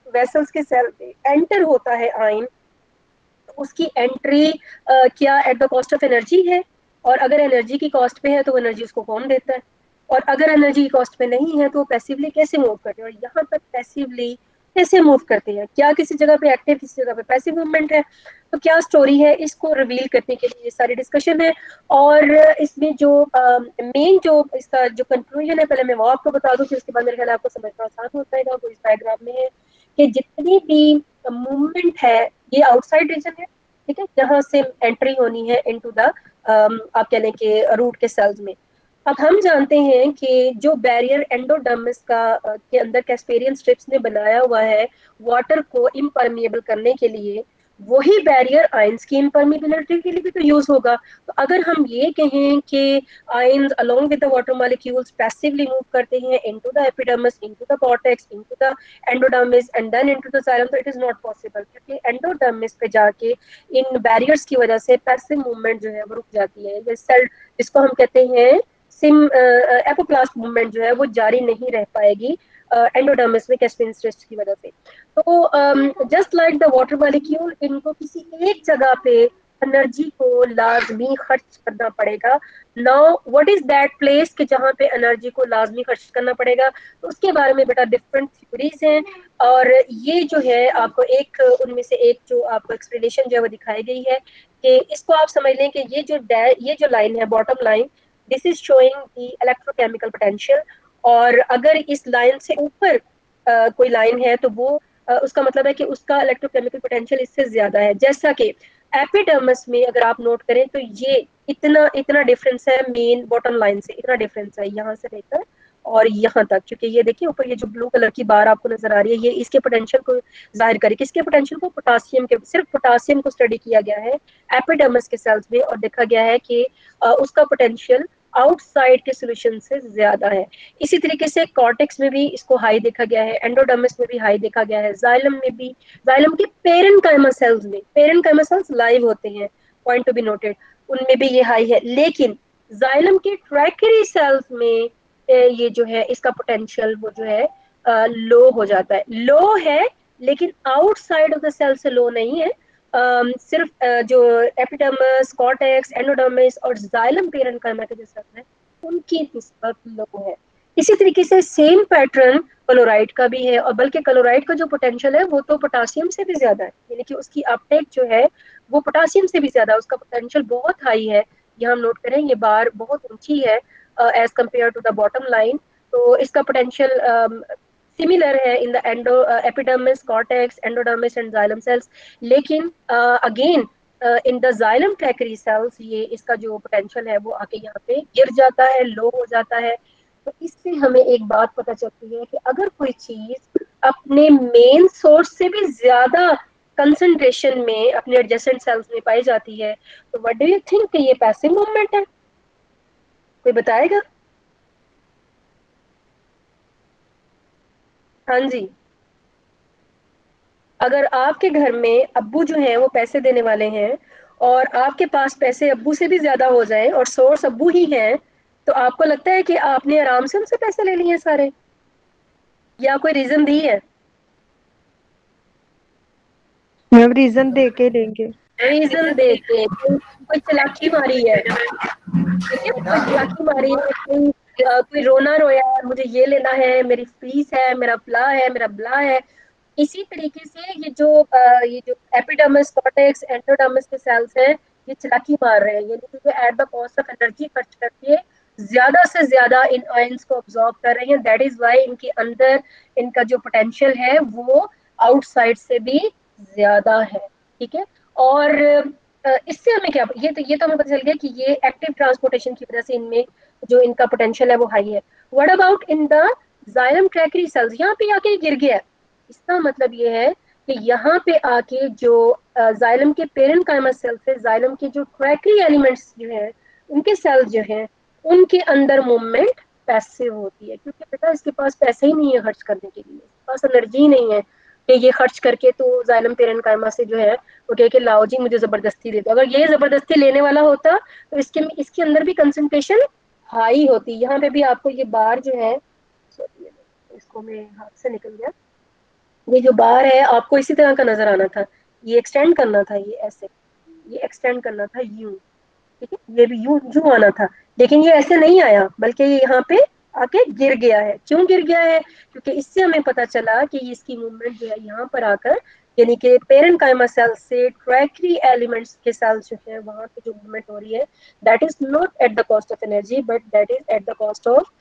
A: वेसल्स के सेल में एंटर होता है आयन, उसकी एंट्री क्या at the cost of energy है, और अगर एनर्जी की कॉस्ट पे है तो एनर्जी उसको कौन देता है, और अगर एनर्जी की कॉस्ट पे नहीं है तो पैसिवली कैसे मूव करते हैं, और यहाँ तक पैसिवली कैसे मूव करते हैं, क्या किसी जगह पे एक्टिव किसी जगह पे पैसिव मूवमेंट है, तो क्या स्टोरी है, इसको रिवील करने के लिए ये सारी डिस्कशन है। और इसमें जो मेन जो इसका जो कंक्लूजन है पहले मैं वो आपको बता दूं, फिर उसके बाद मेरे ख्याल आपको समझना आसान हो जाएगा, वो इस डायग्राम में है कि जितनी भी मूवमेंट है ये आउटसाइड रीजन है, ठीक है, जहां से एंट्री होनी है इनटू द आप कह लें कि रूट के सेल्स में। अब हम जानते हैं कि जो बैरियर एंडोडर्मिस का के अंदर कैस्पेरियन स्ट्रिप्स ने बनाया हुआ है वाटर को इम्परमिएबल करने के लिए, वही बैरियर आयंस की इम्परमिएबिलिटी के लिए भी तो यूज होगा। तो अगर हम ये कहें कि ions along with the water molecules passively move करते हैं into the epidermis, into the cortex, into the endodermis and then into the xylem, तो इट इज नॉट पॉसिबल, क्योंकि एंडोडर्मिस पे जाके इन बैरियर्स की वजह से पैसिव मूवमेंट जो है वो रुक जाती है। ये सेल जिसको हम कहते हैं सिम एपोप्लास्ट मूवमेंट जो है वो जारी नहीं रह पाएगी एंडोडर्मिस में कैस्पियन स्ट्रेस की वजह से। तो just like the water molecule, इनको किसी एक जगह पे एनर्जी को लाजमी खर्च करना पड़ेगा। Now what is that place कि जहाँ पे एनर्जी को लाजमी खर्च करना पड़ेगा, तो उसके बारे में बेटा डिफरेंट थ्योरीज हैं। और ये जो है आपको एक उनमें से एक जो आपको एक्सप्लेनेशन जो है वो दिखाई गई है कि इसको आप समझ लें कि ये जो लाइन है bottom line, this is showing the electrochemical potential. और अगर इस लाइन से ऊपर कोई लाइन है तो वो उसका मतलब है कि उसका इलेक्ट्रोकेमिकल पोटेंशियल इससे ज्यादा है। जैसा कि एपिडर्मिस में अगर आप नोट करें तो ये इतना इतना डिफरेंस है, मेन बॉटम लाइन से इतना डिफरेंस है यहाँ से लेकर और यहाँ तक। क्योंकि ये देखिए ऊपर ये जो ब्लू कलर की बार आपको नजर आ रही है, ये इसके पोटेंशियल को जाहिर करे। किसके पोटेंशियल को? पोटासियम के। सिर्फ पोटासियम को स्टडी किया गया है एपिडर्मिस के सेल्स में और देखा गया है कि उसका पोटेंशियल आउटसाइड के सोल्यूशन से ज्यादा है। इसी तरीके से कॉर्टेक्स में भी इसको हाई देखा गया है, एंडोडर्मिस में भी हाई देखा गया है, जाइलम में भी, जाइलम के पेरेन्काइमा सेल्स में, पेरेन्काइमा सेल्स लाइव होते हैं, पॉइंट टू बी नोटेड, उनमें भी ये हाई है। लेकिन जाइलम के ट्रैकेरी सेल्स में ये जो है इसका पोटेंशियल वो जो है लो हो जाता है। लो है लेकिन आउटसाइड ऑफ द सेल से लो नहीं है। सिर्फ जो एपिडर्मिस, कॉर्टेक्स, एंडोडर्मिस और जाइलम पेरेन्काइमा के जो सेल्स हैं उनकी निस्बत लो है। इसी तरीके से सेम पैटर्न क्लोराइड का भी है, और बल्कि क्लोराइड का जो पोटेंशियल है वो तो पोटासियम से भी ज्यादा है, यानी कि उसकी अपटेक जो है वो पोटासियम से भी ज्यादा है, उसका पोटेंशियल बहुत हाई है। यहाँ हम नोट करें ये बार बहुत ऊंची है as compare to the bottom line. तो इसका पोटेंशियल सिमिलर है in the epidermis, cortex, endodermis and xylem cells. लेकिन again in the xylem tracheary cells ये इसका जो पोटेंशियल है वो आके यहाँ पे गिर जाता है, लो हो जाता है। तो इससे हमें एक बात पता चलती है कि अगर कोई चीज अपने मेन सोर्स से भी ज्यादा कंसंट्रेशन में अपने एडजेसेंट सेल्स में पाई जाती है तो व्हाट डू यू थिंक कि ये पैसिव मूवमेंट है? कोई बताएगा? हाँ जी। अगर आपके घर में अब्बू जो हैं वो पैसे देने वाले हैं और आपके पास पैसे अब्बू से भी ज्यादा हो जाए और सोर्स अब्बू ही हैं, तो आपको लगता है कि आपने आराम से उनसे पैसे ले लिए सारे, या कोई रीजन दी है?
C: मैम रीजन दे के लेंगे।
A: रीजन दे के कोई चालाकी मारी है, ठीक है, कोई चालाकी मारी है, कोई रोना रोया है, मुझे ये लेना है, मेरी फीस है, मेरा फ्ला है, मेरा ब्ला है। इसी तरीके से ये जो एपिडर्मिस, कॉर्टेक्स, एंडोडर्मिस के सेल्स हैं ये चालाकी मार रहे हैं, यानी कि ये at the cost of energy खर्च करके ज्यादा से ज्यादा इन आयंस को अब्सॉर्ब कर रहे हैं। दैट इज वाई इनके अंदर इनका जो पोटेंशियल है वो आउटसाइड से भी ज्यादा है, ठीक है। और इससे हमें क्या, ये तो हमें पता चल गया कि ये एक्टिव ट्रांसपोर्टेशन की वजह से इनमें जो इनका पोटेंशियल है वो हाई है। What about in the xylem tracheary cells? यहाँ पे आके गिर गया, इसका मतलब ये है कि यहाँ पे आके जो जाइलम के पेरेन्काइमा सेल्स है, जाइलम के जो ट्रैकेरी एलिमेंट्स जो है उनके सेल्स जो हैं उनके अंदर मूवमेंट पैसिव होती है, क्योंकि बेटा इसके पास पैसे ही नहीं है खर्च करने के लिए, इसके पास एनर्जी ही नहीं है कि ये खर्च करके तो जाइलम पेरेन्काइमा से जो है वो कहे कि लाओ जी मुझे जबरदस्ती दे दो। अगर ये जबरदस्ती लेने वाला होता तो इसके अंदर भी कंसंट्रेशन हाई होती। यहाँ पे भी आपको ये बार जो है, इसको मैं हाथ से निकल गया, ये जो बार है आपको इसी तरह का नजर आना था, ये एक्सटेंड करना था, ये ऐसे, ये एक्सटेंड करना था यूं, ठीक है, ये भी यूं यूं आना था, लेकिन ये ऐसे नहीं आया बल्कि ये यहाँ पे आके गिर गया है। क्यों गिर गया है? क्योंकि इससे हमें पता चला कि इसकी मूवमेंट जो है यहाँ पर आकर, यानी कि पेरेन्काइमा सेल से ट्रैकेरी एलिमेंट्स के सेल्स जो है वहां पे जो मूवमेंट हो रही है that is not at the cost of energy but that is at the cost of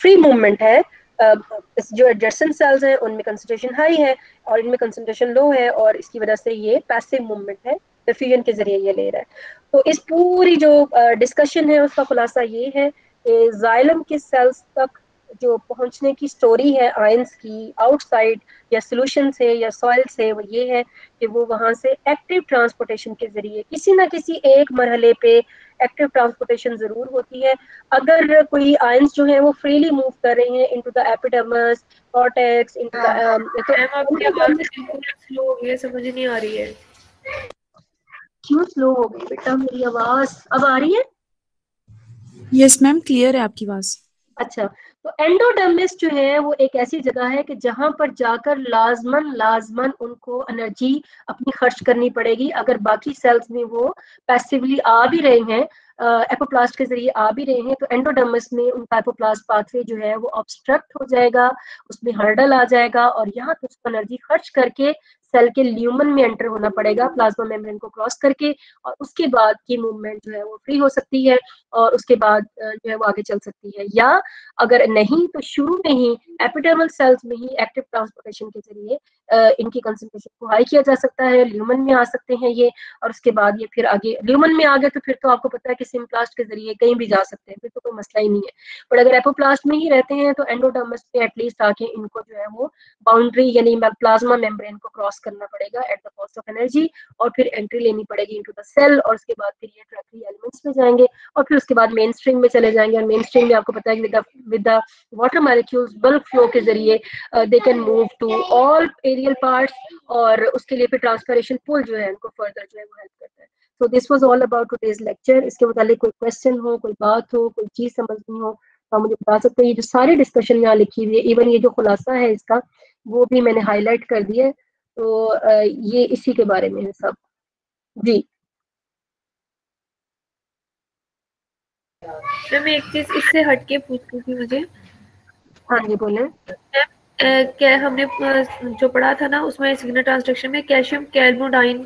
A: free movement है। जो एडजेसेंट सेल्स हैं उनमें कंसंट्रेशन हाई है और इनमें कंसंट्रेशन लो है, और इसकी वजह से ये पैसिव मूवमेंट है, डिफ्यूजन के जरिए ये ले रहा है। तो इस पूरी जो डिस्कशन है उसका खुलासा ये है कि जाइलम के सेल्स तक जो पहुंचने की स्टोरी है आयंस की आउटसाइड या सोल्यूशन से या सॉइल से, वो ये है कि वो वहां से एक्टिव ट्रांसपोर्टेशन के जरिए किसी ना किसी एक मरहले पे एक्टिव ट्रांसपोर्टेशन जरूर होती है। अगर कोई आयंस जो है वो फ्रीली मूव कर रहे हैं into the epidermis, cortex, into the, तो
B: आपकी आवाज बिल्कुल स्लो हो गई है, समझ नहीं आ रही है।
A: क्यों स्लो हो गई बेटा मेरी आवाज? अब आ रही है?
D: यस मैम, क्लियर है आपकी बात।
A: अच्छा, तो एंडोडर्मिस जो है वो एक ऐसी जगह है कि जहां पर जाकर लाजमन लाजमन उनको एनर्जी अपनी खर्च करनी पड़ेगी। अगर बाकी सेल्स में वो पैसिवली आ भी रहे हैं, एपोप्लास्ट के जरिए आ भी रहे हैं, तो एंडोडर्मिस में उनका एपोप्लास्ट पाथवे जो है वो ऑब्स्ट्रक्ट हो जाएगा, उसमें हर्डल आ जाएगा और यहाँ पे उसको एनर्जी खर्च करके सेल के ल्यूमन में एंटर होना पड़ेगा प्लाज्मा मेम्ब्रेन को क्रॉस करके, और उसके बाद की मूवमेंट जो है वो फ्री हो सकती है और उसके बाद जो है वो आगे चल सकती है। या अगर नहीं तो शुरू में ही एपिडर्मल सेल्स में ही एक्टिव ट्रांसपोर्टेशन के जरिए इनकी कंसंट्रेशन को हाई किया जा सकता है, ल्यूमन में आ सकते हैं ये, और उसके बाद ये फिर आगे ल्यूमन में आ गए तो फिर तो आपको पता है कि सिम्प्लास्ट के जरिए कहीं भी जा सकते हैं, फिर तो कोई मसला ही नहीं है। पर अगर एपोप्लास्ट में ही रहते हैं तो एंडोडर्मिस पे एटलीस्ट आके इनको जो है वो बाउंड्री यानी प्लाज्मा मेम्ब्रेन को क्रॉस करना पड़ेगा at the cost of energy, और फिर एंट्री लेनी पड़ेगी इनटू द सेल, और उसके बाद फिर ये टर्शरी एलिमेंट्स में जाएंगे और फिर उसके बाद मेन स्ट्रीम में चले जाएंगे। और मेन स्ट्रीम में आपको पता है कि with the water molecules bulk flow के जरिए they can move to all aerial parts, और उसके लिए फिर ट्रांसपरेशन पुल जो है उनको फर्दर जो है वो हेल्प करता है। So this was all about today's lecture. इसके मुतालिक कोई क्वेश्चन हो, कोई बात हो, कोई चीज समझनी हो तो आप मुझे बता सकते हैं। ये जो सारी डिस्कशन यहाँ लिखी हुई है, इवन ये जो खुलासा है इसका वो भी मैंने हाईलाइट कर दिया है, तो ये इसी के बारे में है सब। जी
B: मैं एक चीज इससे हटके पूछती थी मुझे।
A: हाँ जी बोले।
B: क्या हमने जो पढ़ा था ना उसमें सिग्नल ट्रांसडक्शन में कैल्शियम कैल्मोडाइन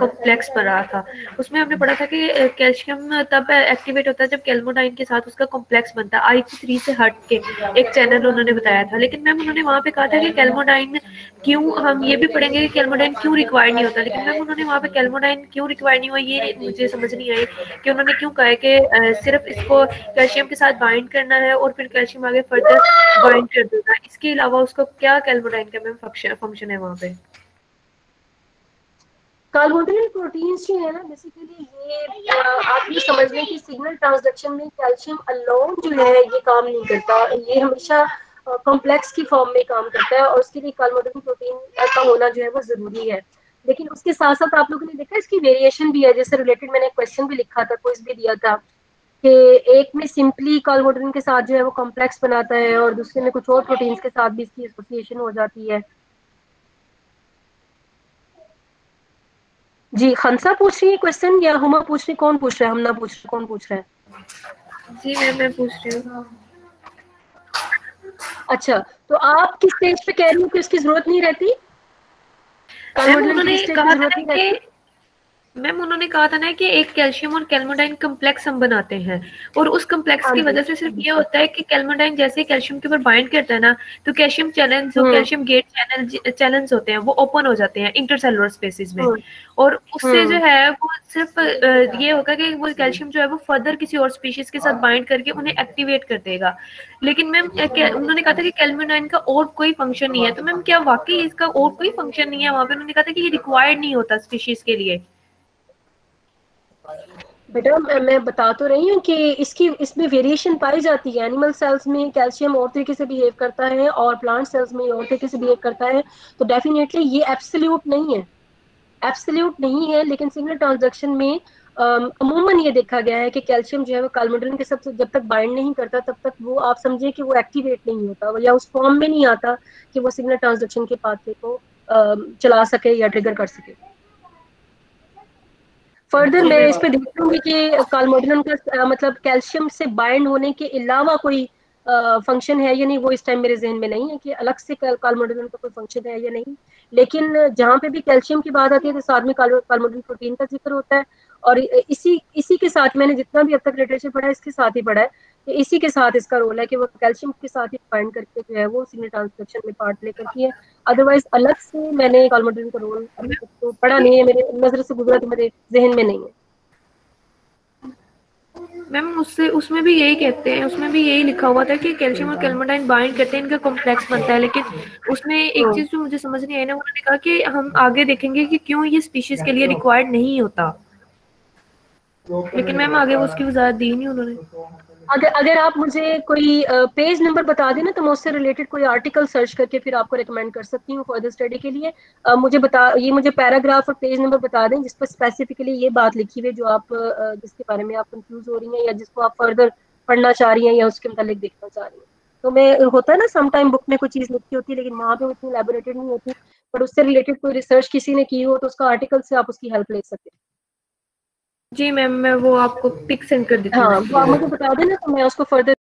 B: कॉम्प्लेक्स पढ़ा था। उसमें हमने पढ़ा था कि कैल्शियम तब एक्टिवेट होता है जब कैल्मोडाइन के साथ उसका कॉम्प्लेक्स बनता है। IP3 से हट के एक चैनल उन्होंने बताया था, लेकिन मैम उन्होंने वहाँ पे कहा था कि कैल्मोडाइन क्यों, हम ये भी पढ़ेंगे कि कैल्मोडाइन क्यों रिक्वायर्ड नहीं होता, लेकिन मैम उन्होंने वहाँ पे कैल्मोडाइन क्यों रिक्वायर्ड नहीं हुआ ये मुझे समझ नहीं आई कि उन्होंने क्यों कहा है कि सिर्फ इसको कैल्शियम के साथ बाइंड करना है और फिर कैल्शियम आगे फर्दर बाइंड कर देगा, इसके अलावा उसको क्या कैल्मोडाइन का मैम फंक्शन है वहाँ पे?
A: कार्बोनिल प्रोटीन्स जो है ना बेसिकली ये आप ये समझ लें कि सिग्नल ट्रांसडक्शन में कैल्शियम अलोन जो है ये काम नहीं करता, ये हमेशा कॉम्प्लेक्स की फॉर्म में काम करता है और उसके लिए कार्बोनिल प्रोटीन का होना जो है वो जरूरी है। लेकिन उसके साथ साथ आप लोगों ने देखा इसकी वेरिएशन भी है, जैसे रिलेटेड मैंने क्वेश्चन भी लिखा था, क्विज भी दिया था कि एक में सिंपली कार्बोनिल के साथ जो है वो कॉम्प्लेक्स बनाता है और दूसरे में कुछ और प्रोटीन्स के साथ भी इसकी एसोसिएशन हो जाती है। जी खंसा पूछ रही है क्वेश्चन या हुमा पूछ रही, कौन पूछ रहा है? हम ना पूछ रहे, कौन पूछ रहा है?
B: जी मैं पूछ रही हूँ।
A: अच्छा, तो आप किस स्टेज पे कह रही हो कि उसकी जरूरत नहीं रहती?
B: उन्होंने कहा था ना कि मैम उन्होंने कहा था ना कि एक कैल्शियम और कैल्मोडाइन कम्प्लेक्स हम बनाते हैं और उस कम्प्लेक्स की वजह से सिर्फ ये होता है कि कैल्मोडाइन जैसे कैल्शियम के ऊपर बाइंड करता है ना तो कैल्शियम चैनल जो कैल्शियम गेट चैनल्स होते हैं वो ओपन हो जाते हैं इंटरसेलुलर स्पेसिस में, और उससे जो है वो सिर्फ ये होगा कि वो कैल्शियम जो है वो फर्दर किसी और स्पीशीज के साथ बाइंड करके उन्हें एक्टिवेट कर देगा। लेकिन मैम उन्होंने कहा था कि कैल्मोडाइन का और कोई फंक्शन नहीं है, तो मैम क्या वाकई इसका और कोई फंक्शन नहीं है? वहां पे उन्होंने कहा था कि ये रिक्वायर्ड नहीं होता स्पीशीज के लिए।
A: बेटा मैं बता तो रही हूँ कि इसमें वेरिएशन पाई जाती है। एनिमल सेल्स में कैल्शियम और तरीके से बिहेव करता है और प्लांट सेल्स में और तरीके से बिहेव करता है, तो डेफिनेटली ये एब्सोल्यूट नहीं है, एब्सोल्यूट नहीं है। लेकिन सिग्नल ट्रांसडक्शन में अमूमन ये देखा गया है कि कैल्शियम जो है वो कार्बोनिल के साथ जब तक बाइंड नहीं करता तब तक वो आप समझिए कि वो एक्टिवेट नहीं होता या उस फॉर्म में नहीं आता कि वो सिग्नल ट्रांसडक्शन के पाथवे को चला सके या ट्रिगर कर सके। फर्दर मैं इस पे देख लूंगी कि कार्बोनिल का मतलब कैल्शियम से बाइंड होने के अलावा कोई फंक्शन है या नहीं, वो इस टाइम मेरे जहन में नहीं है कि अलग से कार्बोनिल का कोई फंक्शन है या नहीं। लेकिन जहाँ पे भी कैल्शियम की बात आती है तो साथ में कार्बोनिल प्रोटीन का जिक्र होता है, और इसी के साथ मैंने जितना भी अब तक लिटरेचर पढ़ा है इसके साथ ही पढ़ा है कि इसी के साथ इसका रोल है कि वो कैल्शियम के साथ ही बाइंड करके जो है वो सिग्नल ट्रांसडक्शन में पार्ट प्ले करती है। अदरवाइज अलग से मैंने कार्बोनिल का रोल अभी तक तो पढ़ा नहीं है, मेरे नजर से गुजरा तो मेरे जहन में नहीं है।
B: मैम उससे उसमें भी यही कहते हैं, उसमें भी यही लिखा हुआ था कि कैल्शियम और कैल्मोडाइन बाइंड करते हैं, इनका कॉम्प्लेक्स बनता है। लेकिन उसमें एक चीज जो मुझे समझ नहीं आई ना, उन्होंने कहा कि हम आगे देखेंगे कि क्यों ये स्पीशीज के लिए रिक्वायर्ड नहीं होता, लेकिन मैम आगे उसकी वजाहत दी नहीं उन्होंने।
A: अगर आप मुझे कोई पेज नंबर बता दें ना तो मैं उससे रिलेटेड कोई आर्टिकल सर्च करके फिर आपको रिकमेंड कर सकती हूँ फर्दर स्टडी के लिए। मुझे पैराग्राफ और पेज नंबर बता दें जिस पर स्पेसिफिकली ये बात लिखी हुई है जो आप जिसके बारे में आप कंफ्यूज हो रही हैं या जिसको आप फर्दर पढ़ना चाह रही हैं या उसके मुतालिक देखना चाह रही हैं। तो मैं होता है ना सम टाइम बुक में कोई चीज़ लिखी होती है लेकिन वहाँ पे उतनी एलैबोरेटेड नहीं होती, पर उससे रिलेटेड कोई रिसर्च किसी ने की हो तो उसका आर्टिकल से आप उसकी हेल्प ले सकते हैं।
B: जी मैम, मैं वो आपको पिक सेंड कर देती हूँ।
A: हाँ, वो आप मुझे बता देना तो मैं उसको फर्दर